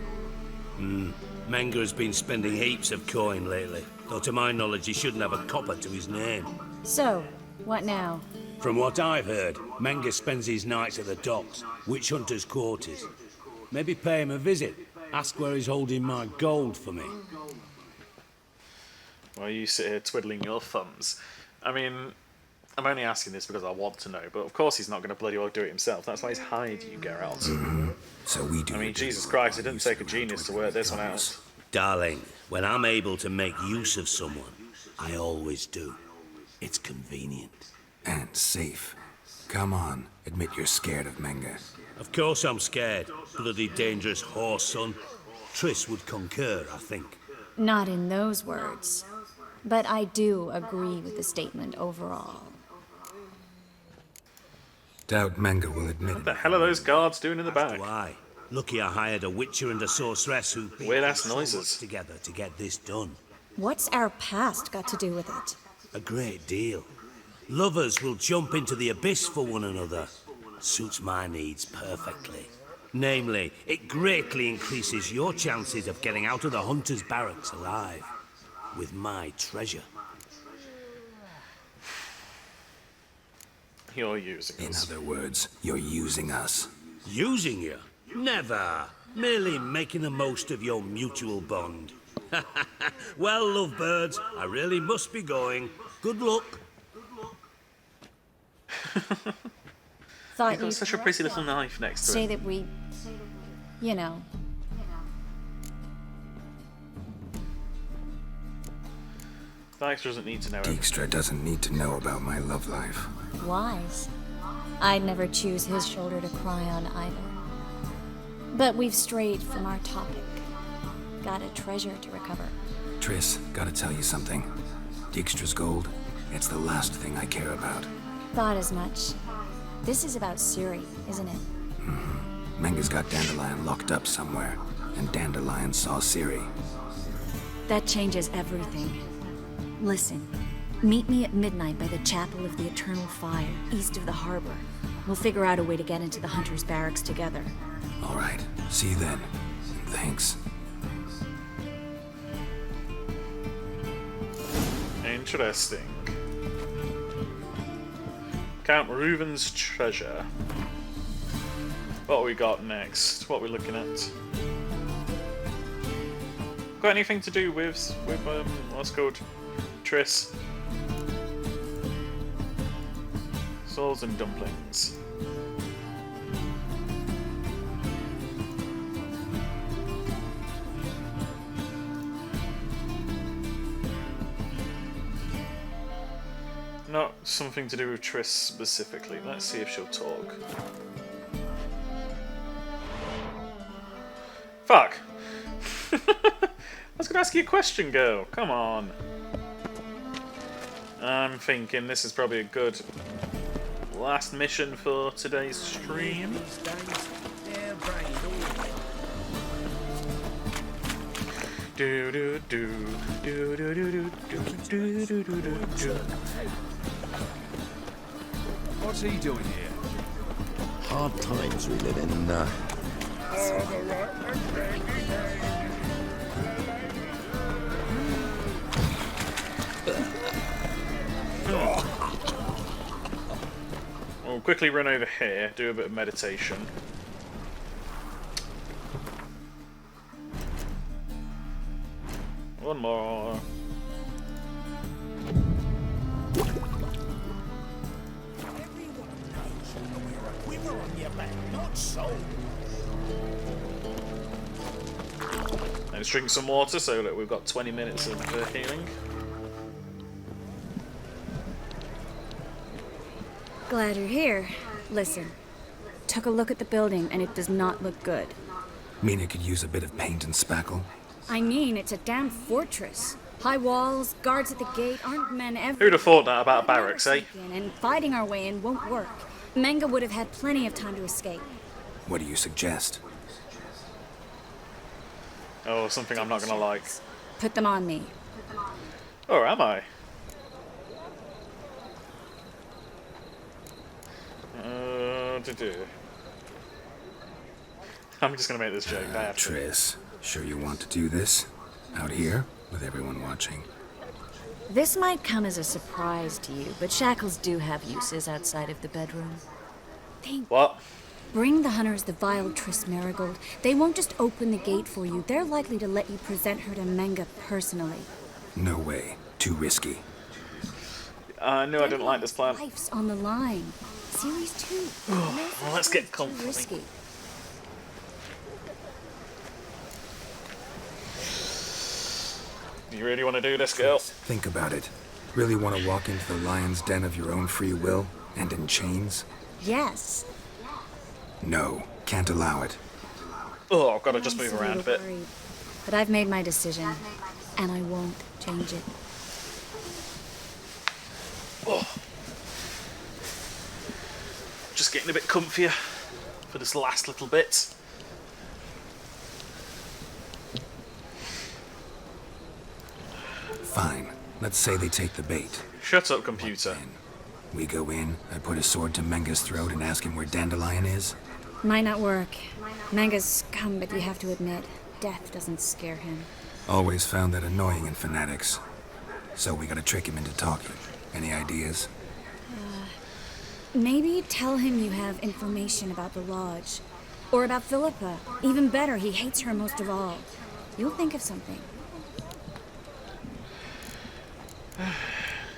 [SPEAKER 4] Menge has been spending heaps of coin lately, though to my knowledge he shouldn't have a copper to his name.
[SPEAKER 5] So, what now?
[SPEAKER 4] From what I've heard, Menge spends his nights at the docks, witch hunters' quarters. Maybe pay him a visit. Ask where he's holding my gold for me.
[SPEAKER 1] Well, you sit here twiddling your thumbs. I mean, I'm only asking this because I want to know, but of course he's not going to bloody well do it himself. That's why he's hired you, Geralt.
[SPEAKER 2] So we do.
[SPEAKER 1] I mean, Jesus Christ, it didn't take a genius to work this one out.
[SPEAKER 4] Darling, when I'm able to make use of someone, I always do. It's convenient.
[SPEAKER 2] And safe. Come on, admit you're scared of Menge.
[SPEAKER 4] Of course I'm scared. Bloody dangerous horse, son. Triss would concur, I think.
[SPEAKER 5] Not in those words. But I do agree with the statement overall.
[SPEAKER 2] Doubt Menge will admit
[SPEAKER 1] What the
[SPEAKER 2] it.
[SPEAKER 1] hell are those guards doing in the back?
[SPEAKER 4] Why? Lucky I hired a witcher and a sorceress who
[SPEAKER 1] Weird-ass
[SPEAKER 4] so much
[SPEAKER 1] noises.
[SPEAKER 4] together to get this done.
[SPEAKER 5] What's our past got to do with it?
[SPEAKER 4] A great deal. Lovers will jump into the abyss for one another. Suits my needs perfectly. Namely, it greatly increases your chances of getting out of the hunter's barracks alive. With my treasure.
[SPEAKER 1] You're using
[SPEAKER 2] In
[SPEAKER 1] us.
[SPEAKER 2] other words, you're using us.
[SPEAKER 4] Using you? Never. Merely making the most of your mutual bond. Well, lovebirds, I really must be going. Good luck.
[SPEAKER 5] Thought
[SPEAKER 1] You've got such a pretty little knife next to
[SPEAKER 5] say
[SPEAKER 1] it.
[SPEAKER 5] that we, you know,
[SPEAKER 1] Dijkstra doesn't need to know everything.
[SPEAKER 2] Dijkstra doesn't need to know about my love life.
[SPEAKER 5] wise. I'd never choose his shoulder to cry on either. But we've strayed from our topic. Got a treasure to recover.
[SPEAKER 2] Triss, gotta tell you something. Dijkstra's gold, it's the last thing I care about.
[SPEAKER 5] Thought as much. This is about Ciri, isn't it?
[SPEAKER 2] Menge's got Dandelion locked up somewhere, and Dandelion saw Ciri.
[SPEAKER 5] That changes everything. Listen, meet me at midnight by the Chapel of the Eternal Fire, east of the harbor. We'll figure out a way to get into the Hunter's Barracks together.
[SPEAKER 2] All right, see you then. Thanks.
[SPEAKER 1] Interesting. Count Reuven's treasure. What we got next? What are we looking at? Got anything to do with what's called Triss? Swords and dumplings. Not something to do with Triss specifically. Let's see if she'll talk. Fuck! I was gonna ask you a question, girl. Come on. I'm thinking this is probably a good last mission for today's stream. Do do do do do do do do do do do.
[SPEAKER 8] What's he doing here?
[SPEAKER 9] Hard times we live in.
[SPEAKER 1] We'll quickly run over here, do a bit of meditation. One more.
[SPEAKER 7] We were on your back, not so.
[SPEAKER 1] Let's drink some water so that we've got 20 minutes of healing.
[SPEAKER 5] Glad you're here. Listen, took a look at the building and it does not look good.
[SPEAKER 2] Mean it could use a bit of paint and spackle?
[SPEAKER 5] I mean, it's a damn fortress. High walls, guards at the gate, armed men everywhere.
[SPEAKER 1] Who'd have thought that about barracks, eh?
[SPEAKER 5] And fighting our way in won't work. Menga would have had plenty of time to escape.
[SPEAKER 2] What do you suggest?
[SPEAKER 1] Oh, something I'm not gonna like.
[SPEAKER 5] Put them on me.
[SPEAKER 1] Or am I? I'm just gonna make this joke. I have to.
[SPEAKER 2] Triss, sure you want to do this? Out here, with everyone watching?
[SPEAKER 5] This might come as a surprise to you, but shackles do have uses outside of the bedroom.
[SPEAKER 1] What?
[SPEAKER 5] Bring the hunters the vile Triss Marigold. They won't just open the gate for you. They're likely to let you present her to Menga personally.
[SPEAKER 2] No way. Too risky.
[SPEAKER 1] I knew I didn't like this plan.
[SPEAKER 5] Life's on the line. Series 2.
[SPEAKER 1] Well, let's get
[SPEAKER 5] Too
[SPEAKER 1] comfy.
[SPEAKER 5] risky.
[SPEAKER 1] You really want to do this, girl?
[SPEAKER 2] Think about it. Really want to walk into the lion's den of your own free will, and in chains?
[SPEAKER 5] Yes.
[SPEAKER 2] No, can't allow it.
[SPEAKER 1] Oh, I've got to just
[SPEAKER 5] I'm
[SPEAKER 1] move
[SPEAKER 5] so
[SPEAKER 1] around a bit.
[SPEAKER 5] worried. But I've made my decision, and I won't change it.
[SPEAKER 1] Oh. Just getting a bit comfier for this last little bit.
[SPEAKER 2] Fine. Let's say they take the bait.
[SPEAKER 1] Shut up, computer.
[SPEAKER 2] Then we go in, I put a sword to Menga's throat and ask him where Dandelion is?
[SPEAKER 5] Might not work. Menga's scum, but you have to admit, death doesn't scare him.
[SPEAKER 2] Always found that annoying in fanatics. So we gotta trick him into talking. Any ideas?
[SPEAKER 5] Maybe tell him you have information about the Lodge. Or about Philippa. Even better, he hates her most of all. You'll think of something.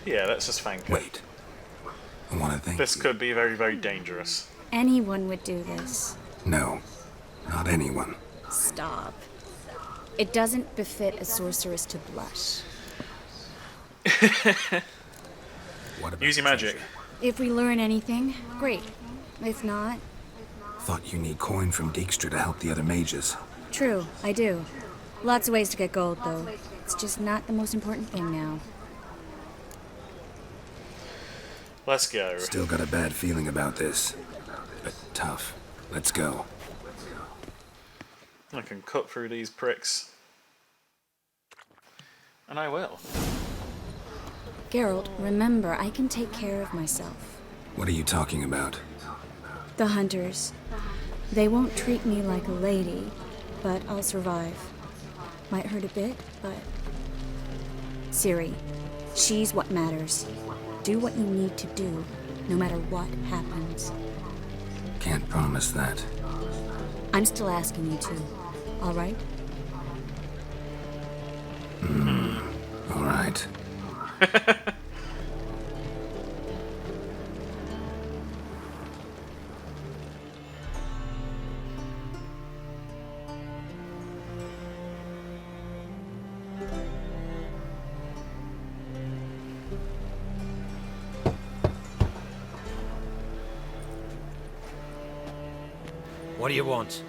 [SPEAKER 1] Yeah, let's just thank her.
[SPEAKER 2] Wait. I wanna thank
[SPEAKER 1] This
[SPEAKER 2] you.
[SPEAKER 1] could be very, very dangerous.
[SPEAKER 5] Anyone would do this.
[SPEAKER 2] No, not anyone.
[SPEAKER 5] Stop. It doesn't befit a sorceress to blush.
[SPEAKER 2] What about
[SPEAKER 1] Use your magic.
[SPEAKER 2] treasure?
[SPEAKER 5] If we learn anything, great. If not,
[SPEAKER 2] Thought you need coin from Dijkstra to help the other mages.
[SPEAKER 5] true, I do. Lots of ways to get gold, though. It's just not the most important thing now.
[SPEAKER 1] Let's go.
[SPEAKER 2] Still got a bad feeling about this. But tough. Let's go.
[SPEAKER 1] I can cut through these pricks. And I will.
[SPEAKER 5] Geralt, remember, I can take care of myself.
[SPEAKER 2] What are you talking about?
[SPEAKER 5] The hunters. They won't treat me like a lady, but I'll survive. Might hurt a bit, but... Ciri, she's what matters. Do what you need to do, no matter what happens.
[SPEAKER 2] Can't promise that.
[SPEAKER 5] I'm still asking you to, all right?
[SPEAKER 2] All right.
[SPEAKER 10] What do you want?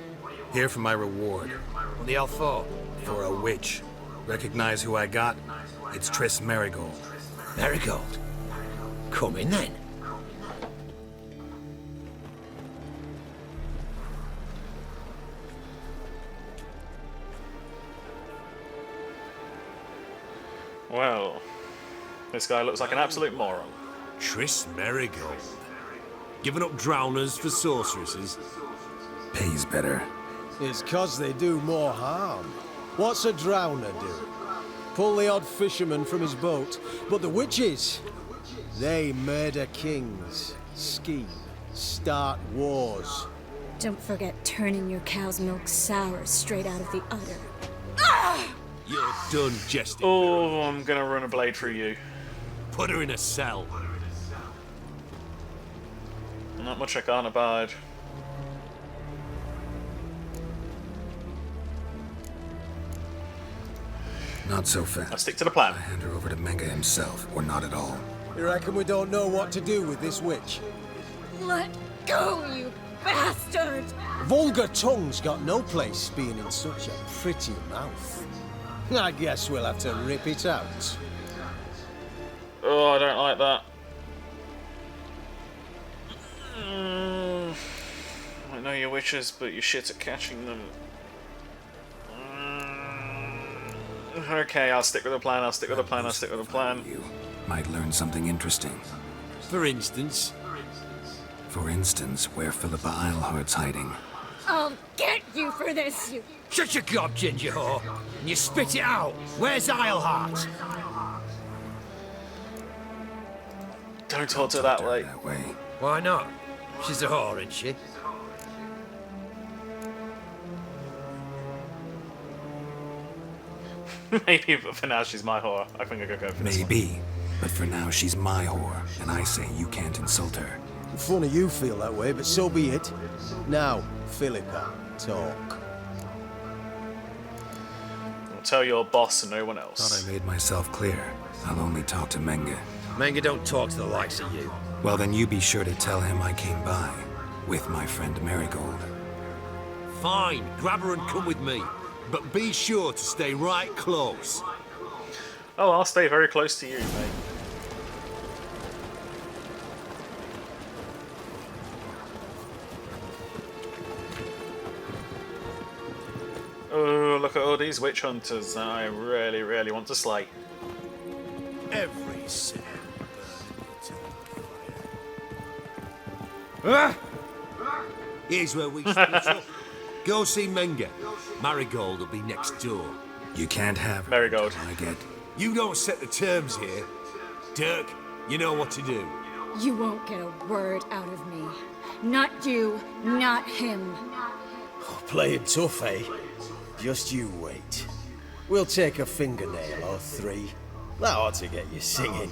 [SPEAKER 8] Here for my reward.
[SPEAKER 10] What the hell for?
[SPEAKER 8] For a witch. Recognize who I got? It's Triss Marigold.
[SPEAKER 10] Marigold. Come in then.
[SPEAKER 1] Well, this guy looks like an absolute moron.
[SPEAKER 4] Tris Merigold. Giving up drowners for sorceresses.
[SPEAKER 2] Pays better.
[SPEAKER 11] It's 'cause they do more harm. What's a drowner do? Pull the odd fisherman from his boat. But the witches, they murder kings, scheme, start wars.
[SPEAKER 5] Don't forget turning your cow's milk sour straight out of the udder.
[SPEAKER 4] You're done jesting.
[SPEAKER 1] Oh, I'm gonna run a blade through you.
[SPEAKER 4] Put her in a cell.
[SPEAKER 1] Not much I can't abide.
[SPEAKER 2] Not so
[SPEAKER 1] I
[SPEAKER 2] fast.
[SPEAKER 1] stick to the plan.
[SPEAKER 2] I hand her over to Menge himself, or not at all.
[SPEAKER 11] You reckon we don't know what to do with this witch?
[SPEAKER 5] Let go, you bastard!
[SPEAKER 11] Vulgar tongue's got no place being in such a pretty mouth. I guess we'll have to rip it out.
[SPEAKER 1] Oh, I don't like that. I know you're witches, but you're shit at catching them. Okay, I'll stick with the plan, I'll stick with the plan, I'll stick with the plan.
[SPEAKER 2] You might learn something interesting.
[SPEAKER 4] For instance,
[SPEAKER 2] where Philippa Eilhart's hiding.
[SPEAKER 5] I'll get you for this, you...
[SPEAKER 10] Shut your gob, ginger whore, and you spit it out. Where's Eilhart?
[SPEAKER 1] Don't talk to her that way.
[SPEAKER 2] That way.
[SPEAKER 10] Why not? She's a whore, isn't she?
[SPEAKER 1] Maybe, but for now she's my whore. I think I could go for this one.
[SPEAKER 2] Maybe. But for now, she's my whore, and I say you can't insult her.
[SPEAKER 11] Funny you feel that way, but so be it. Now, Philippa, talk.
[SPEAKER 1] I'll tell your boss and no one
[SPEAKER 2] Thought
[SPEAKER 1] else.
[SPEAKER 2] I made myself clear. I'll only talk to Menge.
[SPEAKER 10] Manga don't talk to the likes of you.
[SPEAKER 2] Well, then you be sure to tell him I came by with my friend Marigold.
[SPEAKER 4] fine, grab her and come with me. But be sure to stay right close.
[SPEAKER 1] Oh, I'll stay very close to you, mate. Oh, look at all these witch hunters that I really, really want to slay.
[SPEAKER 4] Every sin burns. Here's where we split up. Go see Menge. Marigold will be next door.
[SPEAKER 2] You can't have
[SPEAKER 1] Marigold.
[SPEAKER 2] I get.
[SPEAKER 4] You don't set the terms here. Dirk, you know what to do.
[SPEAKER 5] You won't get a word out of me. Not you, not him.
[SPEAKER 11] Playing tough, eh? Just you wait. We'll take a fingernail or three. That ought to get you singing.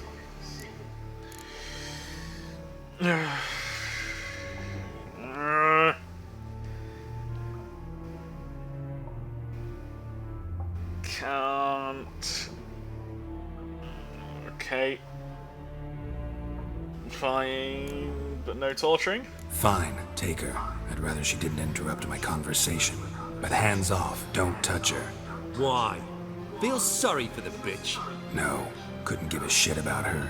[SPEAKER 1] Can't. Okay. Fine, but no torturing?
[SPEAKER 2] Fine, take her. I'd rather she didn't interrupt my conversation. But hands off, don't touch her.
[SPEAKER 4] Why? Feel sorry for the bitch.
[SPEAKER 2] No, couldn't give a shit about her.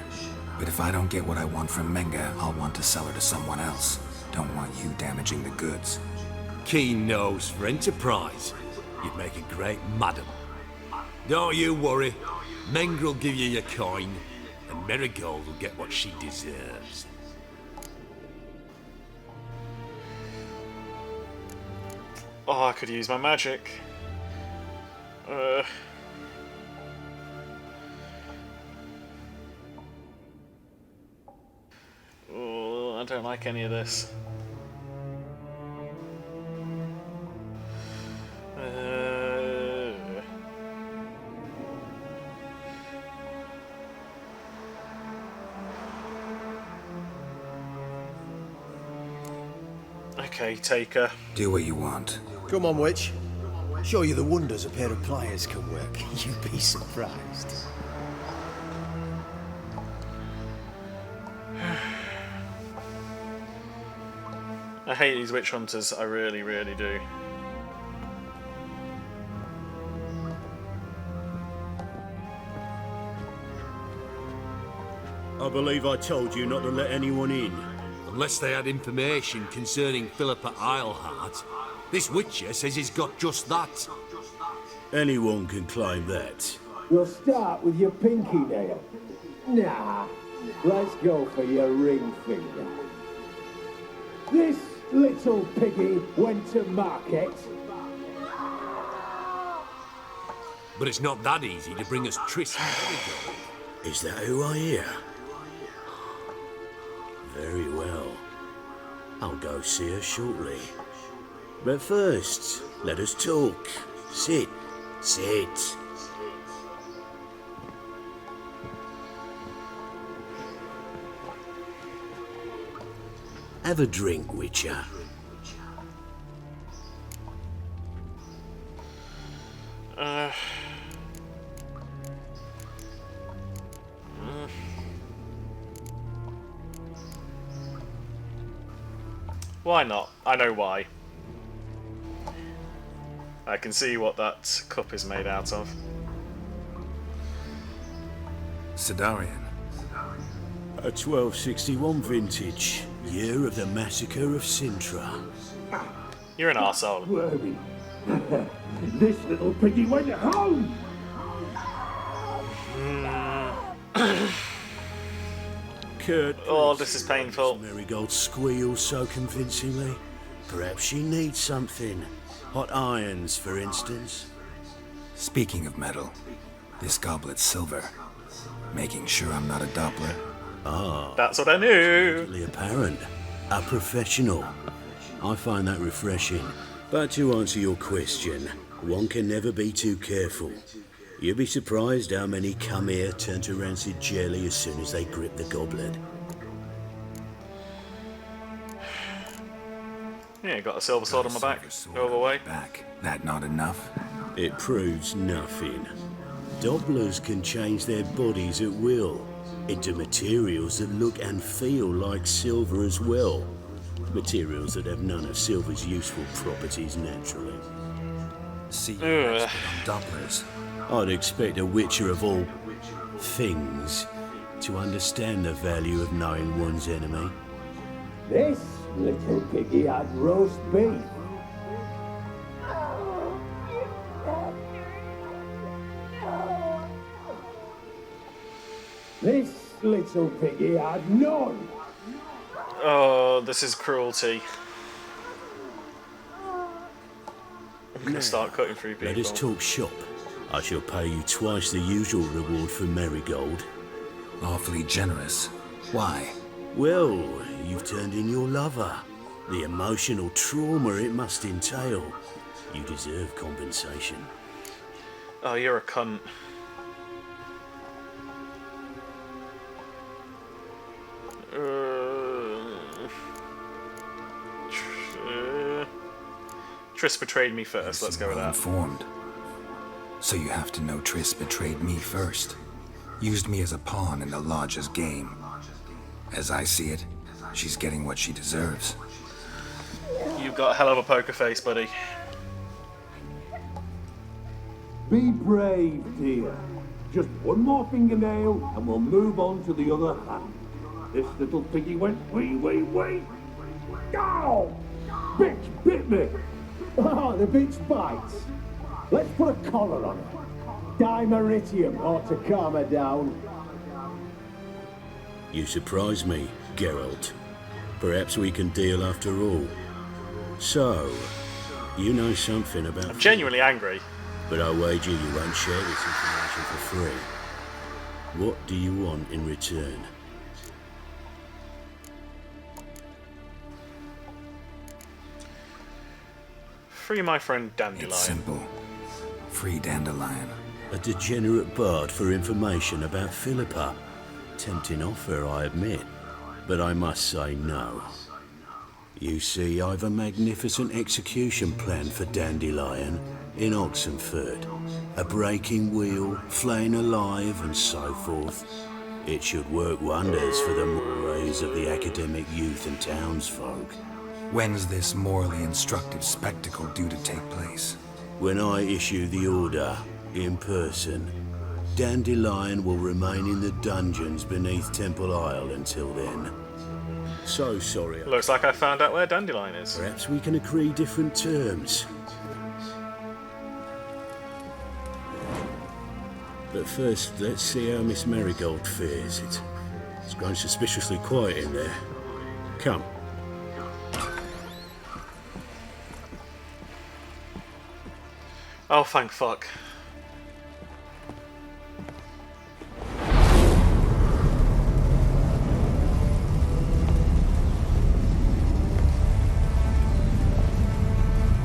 [SPEAKER 2] But if I don't get what I want from Menge, I'll want to sell her to someone else. Don't want you damaging the goods.
[SPEAKER 4] Keen nose for enterprise. You'd make a great madam. Don't you worry. Menge will give you your coin, and Marigold will get what she deserves.
[SPEAKER 1] Oh, I could use my magic. Oh, I don't like any of this. Okay, take her.
[SPEAKER 2] Do what you want.
[SPEAKER 11] Come on, witch. Show you the wonders a pair of pliers can work. You'd be surprised.
[SPEAKER 1] I hate these witch hunters, I really, really do.
[SPEAKER 12] I believe I told you not to let anyone in.
[SPEAKER 4] Unless they had information concerning Philippa Eilhart. This Witcher says he's got just that.
[SPEAKER 12] Anyone can claim that.
[SPEAKER 13] We'll start with your pinky nail. Nah, let's go for your ring finger. This little piggy went to market.
[SPEAKER 10] But it's not that easy to bring us Tris Marigold.
[SPEAKER 4] Is that who I hear? Very well. I'll go see her shortly. But first, let us talk. Sit. Sit. Have a drink, Witcher.
[SPEAKER 1] Why not? I know why. I can see what that cup is made out of.
[SPEAKER 8] Sidarian.
[SPEAKER 4] A 1261 vintage, year of the massacre of Sintra.
[SPEAKER 1] You're an arsehole.
[SPEAKER 13] Worthy. This little piggy went home.
[SPEAKER 4] Kurt,
[SPEAKER 1] oh, this is painful.
[SPEAKER 4] Marigold squeals so convincingly. Perhaps she needs something. Hot irons, for instance.
[SPEAKER 2] Speaking of metal, this goblet's silver. Making sure I'm not a Doppler.
[SPEAKER 4] Ah,
[SPEAKER 1] that's what I knew.
[SPEAKER 4] Totally apparent. A professional. I find that refreshing. But to answer your question, one can never be too careful. You'll be surprised how many come here turn to rancid jelly as soon as they grip the goblet.
[SPEAKER 1] Yeah, got a silver sword on my back. Go all the way.
[SPEAKER 2] Back. That not enough?
[SPEAKER 4] It proves nothing. Dopplers can change their bodies at will into materials that look and feel like silver as well. Materials that have none of silver's useful properties naturally.
[SPEAKER 2] See, on Dopplers.
[SPEAKER 4] I'd expect a witcher of all things to understand the value of knowing one's enemy.
[SPEAKER 13] This little piggy had roast beef. This little piggy had none.
[SPEAKER 1] Oh, this is cruelty. I'm gonna start cutting through people.
[SPEAKER 4] Let us talk shop. I shall pay you twice the usual reward for Marigold.
[SPEAKER 2] Awfully generous. Why?
[SPEAKER 4] Well, you've turned in your lover. The emotional trauma it must entail. You deserve compensation.
[SPEAKER 1] Oh, you're a cunt. Triss betrayed me first. Let's go with that.
[SPEAKER 2] Informed. So you have to know Triss betrayed me first. Used me as a pawn in the Lodge's game. As I see it, she's getting what she deserves.
[SPEAKER 1] You've got a hell of a poker face, buddy.
[SPEAKER 13] Be brave, dear. Just one more fingernail and we'll move on to the other hand. This little piggy went wee. Ow! Bitch bit me! Oh, the bitch bites. Let's put a collar on her. Dimeritium ought to calm her down.
[SPEAKER 4] You surprise me, Geralt. Perhaps we can deal after all. So, you know something about...
[SPEAKER 1] I'm genuinely angry.
[SPEAKER 4] But I wager you won't share this information for free. What do you want in return?
[SPEAKER 1] Free my friend Dandelion.
[SPEAKER 2] It's simple. Free Dandelion.
[SPEAKER 4] A degenerate bard for information about Philippa. Tempting offer, I admit. But I must say no. You see, I've a magnificent execution plan for Dandelion in Oxenford. A breaking wheel, flaying alive, and so forth. It should work wonders for the mores of the academic youth and townsfolk.
[SPEAKER 2] When's this morally instructive spectacle due to take place?
[SPEAKER 4] When I issue the order, in person. Dandelion will remain in the dungeons beneath Temple Isle until then. So sorry.
[SPEAKER 1] Looks like I found out where Dandelion is.
[SPEAKER 4] Perhaps we can agree different terms. But first, let's see how Miss Marigold fares. It's grown suspiciously quiet in there. Come.
[SPEAKER 1] Oh, thank fuck.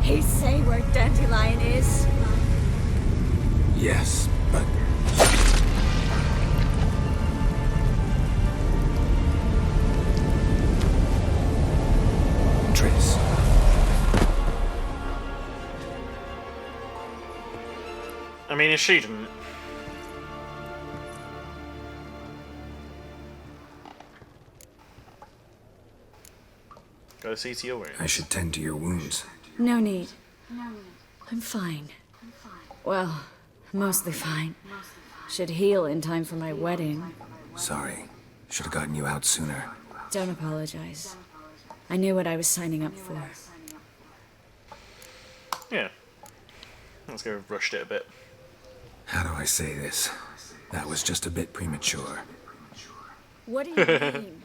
[SPEAKER 5] He say where Dandelion is?
[SPEAKER 2] Yes, but Triss.
[SPEAKER 1] I mean, if she didn't. Go see to your wounds.
[SPEAKER 2] I should tend to your wounds.
[SPEAKER 5] No need. I'm fine. Well, mostly fine. Should heal in time for my wedding.
[SPEAKER 2] Sorry. Should have gotten you out sooner.
[SPEAKER 5] Don't apologize. I knew what I was signing up for.
[SPEAKER 1] Yeah. Let's go rushed it a bit.
[SPEAKER 2] How do I say this? That was just a bit premature.
[SPEAKER 5] What do you mean?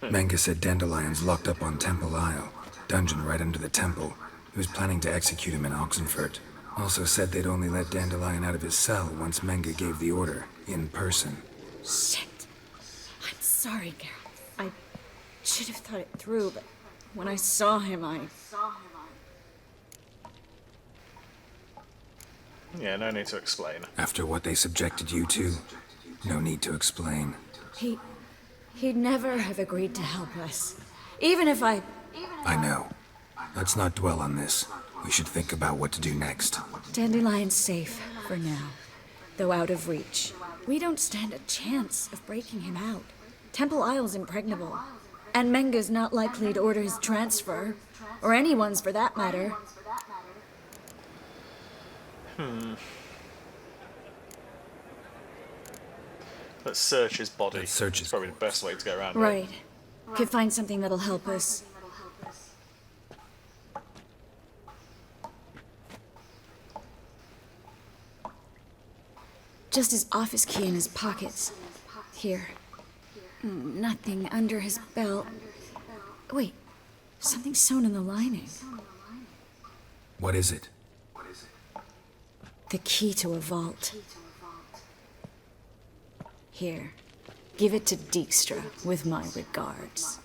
[SPEAKER 2] Menga said Dandelion's locked up on Temple Isle. Dungeon right under the temple. He was planning to execute him in Oxenfurt. Also said they'd only let Dandelion out of his cell once Menga gave the order, in person.
[SPEAKER 5] Shit. I'm sorry, Geralt. I should have thought it through, but when I saw him,
[SPEAKER 1] Yeah, no need to explain.
[SPEAKER 2] After what they subjected you to, no need to explain.
[SPEAKER 5] He'd never have agreed to help us. Even if I
[SPEAKER 2] know. Let's not dwell on this. We should think about what to do next.
[SPEAKER 5] Dandelion's safe, for now. Though out of reach. We don't stand a chance of breaking him out. Temple Isle's impregnable. And Menga's not likely to order his transfer. Or anyone's, for that matter.
[SPEAKER 1] Let's search his body.
[SPEAKER 2] Let's search his
[SPEAKER 1] Probably the best way to go around it.
[SPEAKER 5] Right. Could find something that'll help us. Just his office key in his pockets. Here. Nothing under his belt. Wait. Something sewn in the lining.
[SPEAKER 2] What is it?
[SPEAKER 5] The key to a vault. Here. Give it to Dijkstra, with my regards.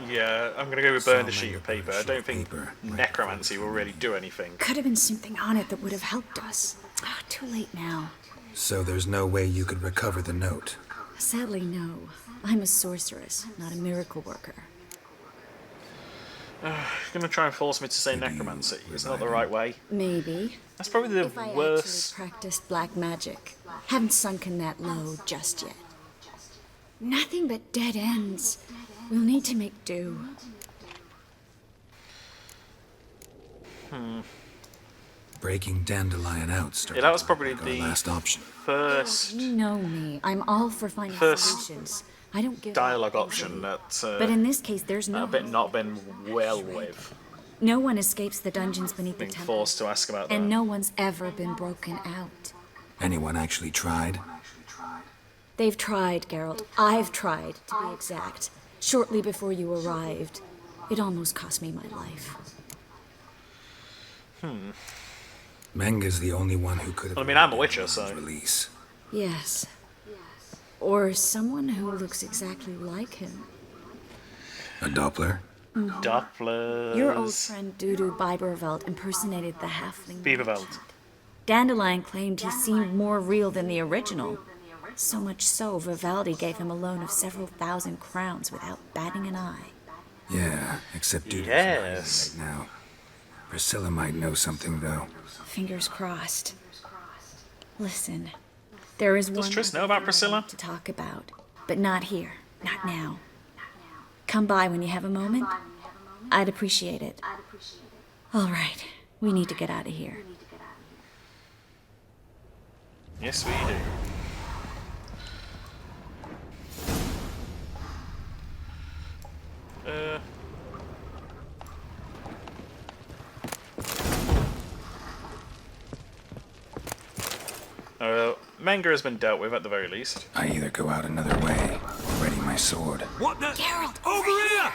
[SPEAKER 1] Yeah, I'm gonna go with burn the sheet of paper. I don't think necromancy will really do anything.
[SPEAKER 5] Could have been something on it that would have helped us. Too late now.
[SPEAKER 2] So there's no way you could recover the note?
[SPEAKER 5] Sadly, no. I'm a sorceress, not a miracle worker.
[SPEAKER 1] You're gonna try and force me to say necromancy. It's not the right way.
[SPEAKER 5] Maybe.
[SPEAKER 1] That's probably the
[SPEAKER 5] If I
[SPEAKER 1] worst.
[SPEAKER 5] actually practiced black magic. Haven't sunken that low just yet. Nothing but dead ends. We'll need to make do.
[SPEAKER 2] Breaking Dandelion out started
[SPEAKER 1] Yeah, that was probably
[SPEAKER 2] like our
[SPEAKER 1] the
[SPEAKER 2] last option.
[SPEAKER 1] First.
[SPEAKER 5] You know me. I'm all for finding
[SPEAKER 1] First
[SPEAKER 5] solutions. I don't give
[SPEAKER 1] dialogue
[SPEAKER 5] up
[SPEAKER 1] option
[SPEAKER 5] easily.
[SPEAKER 1] that.
[SPEAKER 5] But in this case, there's no.
[SPEAKER 1] I've not been well with.
[SPEAKER 5] No one escapes the dungeons beneath
[SPEAKER 1] Being
[SPEAKER 5] the temple.
[SPEAKER 1] forced to ask about that.
[SPEAKER 5] And no one's ever been broken out.
[SPEAKER 2] Anyone actually tried?
[SPEAKER 5] They've tried, Geralt. I've tried, to be exact. Shortly before you arrived. It almost cost me my life.
[SPEAKER 2] Menga's the only one who could have.
[SPEAKER 1] I mean, I'm a witcher, so.
[SPEAKER 2] Release.
[SPEAKER 5] Yes. Or someone who looks exactly like him.
[SPEAKER 2] A Doppler?
[SPEAKER 1] Dopplers.
[SPEAKER 5] Your old friend Dudu Biberveld impersonated the halfling.
[SPEAKER 1] Beaverveld.
[SPEAKER 5] Dandelion claimed he seemed more real than the original. So much so, Vivaldi gave him a loan of several thousand crowns without batting an eye.
[SPEAKER 2] Yeah, except Dudu's
[SPEAKER 1] Yes.
[SPEAKER 2] right now. Priscilla might know something, though.
[SPEAKER 5] Fingers crossed. Listen, there is
[SPEAKER 1] Does
[SPEAKER 5] one
[SPEAKER 1] Triss know about Priscilla?
[SPEAKER 5] to talk about, but not here, not now. Come by when you have a moment. I'd appreciate it. All right, we need to get out of here.
[SPEAKER 1] Yes, we do. Menga has been dealt with at the very least.
[SPEAKER 2] I either go out another way or ready my sword.
[SPEAKER 10] What the?
[SPEAKER 5] Geralt,
[SPEAKER 10] Over here!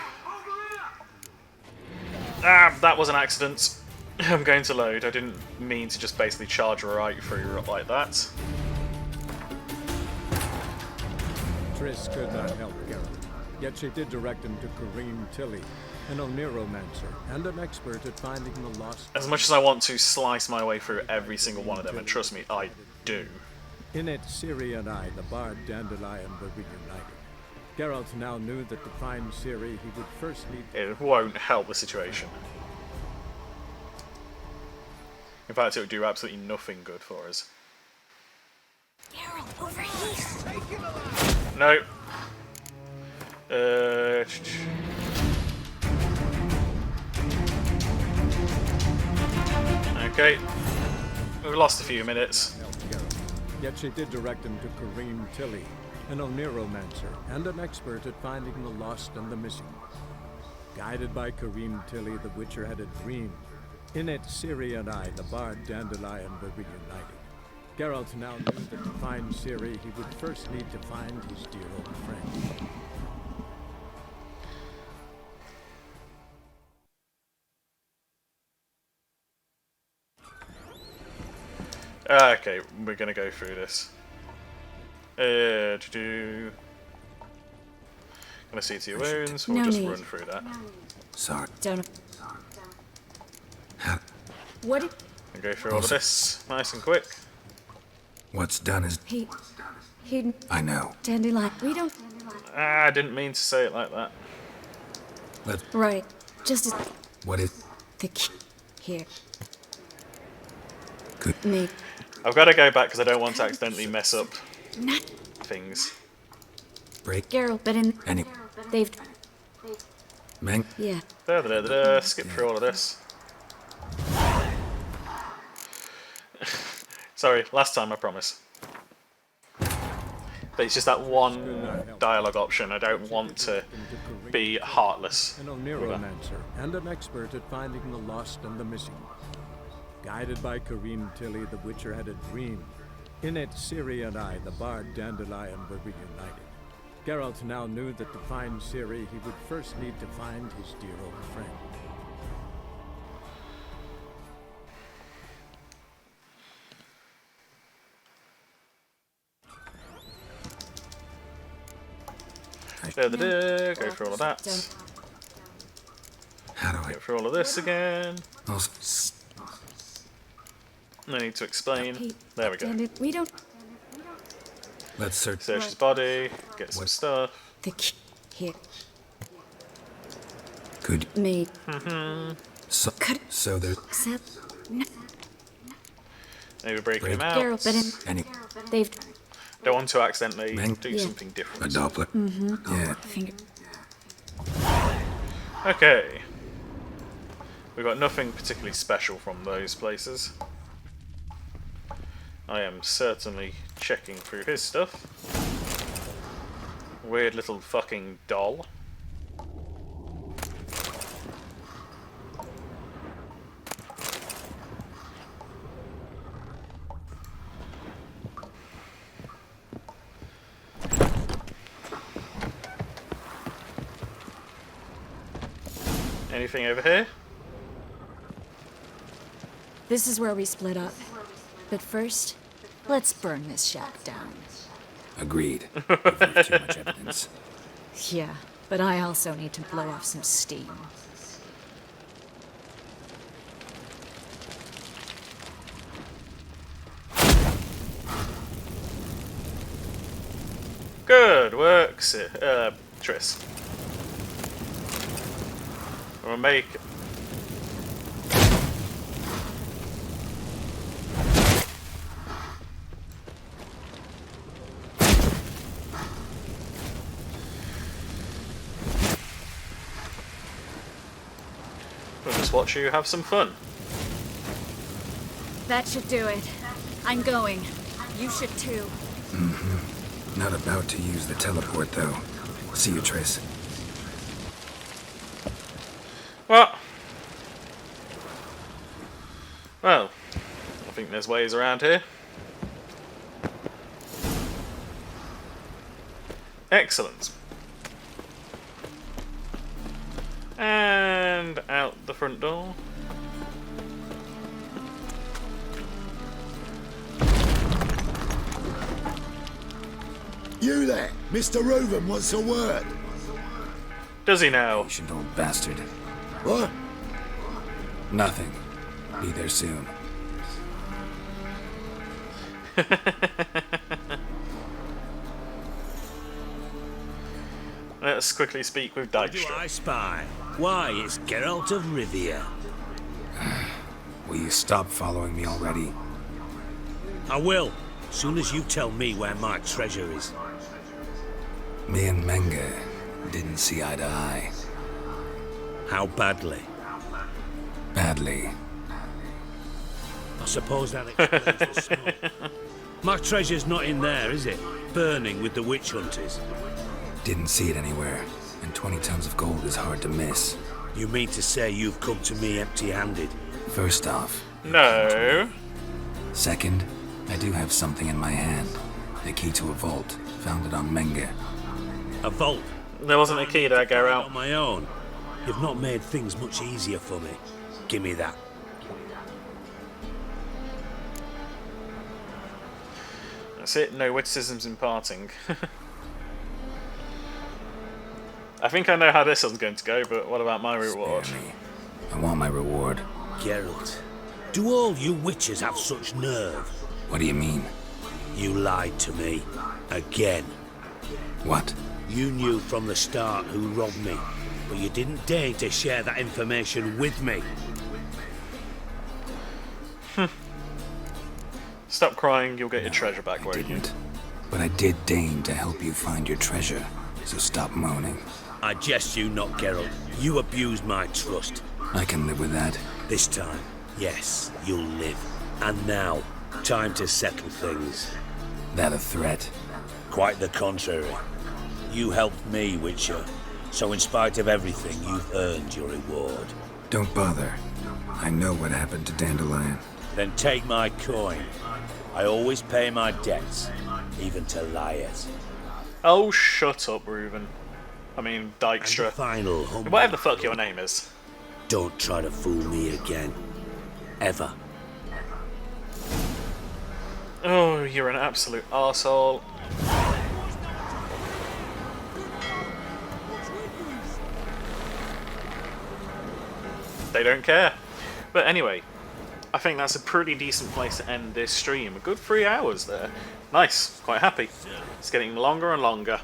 [SPEAKER 1] Ah, that was an accident. I'm going to load. I didn't mean to just basically charge right through like that.
[SPEAKER 14] Triss could not help Geralt, yet she did direct him to Kareem Tilly, an Oniromancer and an expert at finding the lost.
[SPEAKER 1] As much as I want to slice my way through every single one of them, and trust me, I do.
[SPEAKER 14] In it, Ciri and I, the bard Dandelion, were reunited. Geralt now knew that to find Ciri, he would first need...
[SPEAKER 1] It won't help the situation. In fact, it would do absolutely nothing good for us.
[SPEAKER 5] Geralt, over here!
[SPEAKER 1] No. Okay. We've lost a few minutes.
[SPEAKER 14] Yet she did direct him to Kareem Tilly, an Oniromancer and an expert at finding the lost and the missing. Guided by Kareem Tilly, the Witcher had a dream. In it, Ciri and I, the bard Dandelion, were reunited. Geralt now knew that to find Ciri, he would first need to find his dear old friend.
[SPEAKER 1] Okay, we're gonna go through this. Gonna see to your wounds, we'll
[SPEAKER 5] No
[SPEAKER 1] just
[SPEAKER 5] need.
[SPEAKER 1] run through that.
[SPEAKER 2] Sorry.
[SPEAKER 5] Don't. What did
[SPEAKER 1] And go through all of this, nice and quick.
[SPEAKER 2] What's done is...
[SPEAKER 5] he...
[SPEAKER 2] I know.
[SPEAKER 5] Dandelion, we don't...
[SPEAKER 1] Ah, I didn't mean to say it like that.
[SPEAKER 2] Let's...
[SPEAKER 5] Right, just as...
[SPEAKER 2] What is...
[SPEAKER 5] The key here.
[SPEAKER 2] Good.
[SPEAKER 5] Me.
[SPEAKER 1] I've got to go back because I don't want to accidentally mess up
[SPEAKER 5] Not
[SPEAKER 1] things.
[SPEAKER 2] Break.
[SPEAKER 5] Geralt, but in...
[SPEAKER 2] Any...
[SPEAKER 5] They've...
[SPEAKER 2] Meng?
[SPEAKER 5] Yeah.
[SPEAKER 1] Skip through all of this. Sorry, last time, I promise. But it's just that one dialogue option. I don't want to be heartless.
[SPEAKER 14] An Oniromancer and an expert at finding the lost and the missing. Guided by Kareem Tilly, the Witcher had a dream. In it, Ciri and I, the bard Dandelion, were reunited. Geralt now knew that to find Ciri, he would first need to find his dear old friend.
[SPEAKER 1] Go through all of that.
[SPEAKER 2] How do I...
[SPEAKER 1] Go through all of this again.
[SPEAKER 2] I'll...
[SPEAKER 1] No need to explain. There we go.
[SPEAKER 5] We don't...
[SPEAKER 2] Let's search...
[SPEAKER 1] Search his body, get some stuff.
[SPEAKER 5] The key here.
[SPEAKER 2] Could...
[SPEAKER 5] Me.
[SPEAKER 2] So there's...
[SPEAKER 5] Seth... No.
[SPEAKER 1] Maybe breaking him out.
[SPEAKER 5] Geralt, but in...
[SPEAKER 2] Any...
[SPEAKER 5] They've...
[SPEAKER 1] Don't want to accidentally
[SPEAKER 2] Meng?
[SPEAKER 1] do
[SPEAKER 5] Yeah.
[SPEAKER 1] something different.
[SPEAKER 2] A Doppler? Yeah.
[SPEAKER 5] Finger...
[SPEAKER 1] Okay. We've got nothing particularly special from those places. I am certainly checking through his stuff. Weird little fucking doll. Anything over here?
[SPEAKER 5] This is where we split up. But first, let's burn this shack down.
[SPEAKER 2] Agreed. You've too much evidence.
[SPEAKER 5] Yeah, but I also need to blow off some steam.
[SPEAKER 1] Good work, Triss. We'll make... We'll just watch you have some fun.
[SPEAKER 5] That should do it. I'm going. You should too.
[SPEAKER 2] Not about to use the teleport, though. See you, Triss.
[SPEAKER 1] Well, I think there's ways around here. Excellent. And out the front door.
[SPEAKER 4] You there, Mr. Reuven wants a word.
[SPEAKER 1] Does he now?
[SPEAKER 2] Patient old bastard.
[SPEAKER 4] What?
[SPEAKER 2] Nothing. Be there soon.
[SPEAKER 1] Let's quickly speak with
[SPEAKER 4] What do
[SPEAKER 1] Dijkstra.
[SPEAKER 4] I spy? Why, it's Geralt of Rivia.
[SPEAKER 2] Will you stop following me already?
[SPEAKER 4] I will, soon as you tell me where my treasure is.
[SPEAKER 2] Me and Menge didn't see eye to eye.
[SPEAKER 4] How badly?
[SPEAKER 2] Badly.
[SPEAKER 4] I suppose that explains the smoke. My treasure's not in there, is it? Burning with the witch hunters.
[SPEAKER 2] Didn't see it anywhere, and 20 tons of gold is hard to miss.
[SPEAKER 4] You mean to say you've come to me empty-handed?
[SPEAKER 2] First off.
[SPEAKER 1] No.
[SPEAKER 2] Second, I do have something in my hand. The key to a vault, found it on Menge.
[SPEAKER 4] A vault?
[SPEAKER 1] There wasn't a key there, Geralt.
[SPEAKER 4] On my own. You've not made things much easier for me. Give me that.
[SPEAKER 1] That's it, no witticisms imparting. I think I know how this one's going to go, but what about my reward?
[SPEAKER 2] Spare me. I want my reward.
[SPEAKER 4] Geralt, do all you witches have such nerve?
[SPEAKER 2] What do you mean?
[SPEAKER 4] You lied to me. Again.
[SPEAKER 2] What?
[SPEAKER 4] You knew from the start who robbed me, but you didn't deign to share that information with me.
[SPEAKER 1] Stop crying, you'll get your treasure back,
[SPEAKER 2] I
[SPEAKER 1] won't you?
[SPEAKER 2] didn't. But I did deign to help you find your treasure, so stop moaning.
[SPEAKER 4] I jest you not, Geralt. You abused my trust.
[SPEAKER 2] I can live with that.
[SPEAKER 4] This time, yes, you'll live. And now, time to settle things.
[SPEAKER 2] That a threat?
[SPEAKER 4] Quite the contrary. You helped me, Witcher. So in spite of everything, you've earned your reward.
[SPEAKER 2] Don't bother. I know what happened to Dandelion.
[SPEAKER 4] Then take my coin. I always pay my debts, even to liars.
[SPEAKER 1] Oh, shut up, Reuven. I mean,
[SPEAKER 4] And the
[SPEAKER 1] Dijkstra.
[SPEAKER 4] final humble.
[SPEAKER 1] Whatever the fuck your name is.
[SPEAKER 4] Don't try to fool me again. Ever.
[SPEAKER 1] Oh, you're an absolute arsehole. They don't care. But anyway, I think that's a pretty decent place to end this stream. A good 3 hours there. Nice, quite happy. It's getting longer and longer.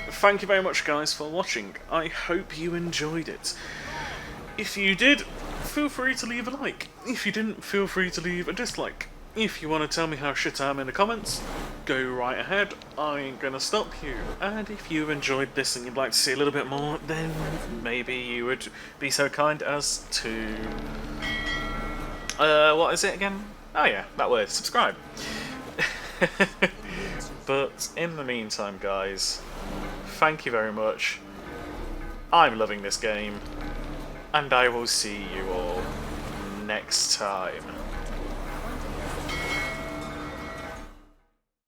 [SPEAKER 1] Thank you very much, guys, for watching. I hope you enjoyed it. If you did, feel free to leave a like. If you didn't, feel free to leave a dislike. If you want to tell me how shit I am in the comments, go right ahead, I ain't gonna stop you. And if you enjoyed this and you'd like to see a little bit more, then maybe you would be so kind as to... what is it again? Oh yeah, that word, subscribe. But in the meantime, guys, thank you very much. I'm loving this game, and I will see you all next time.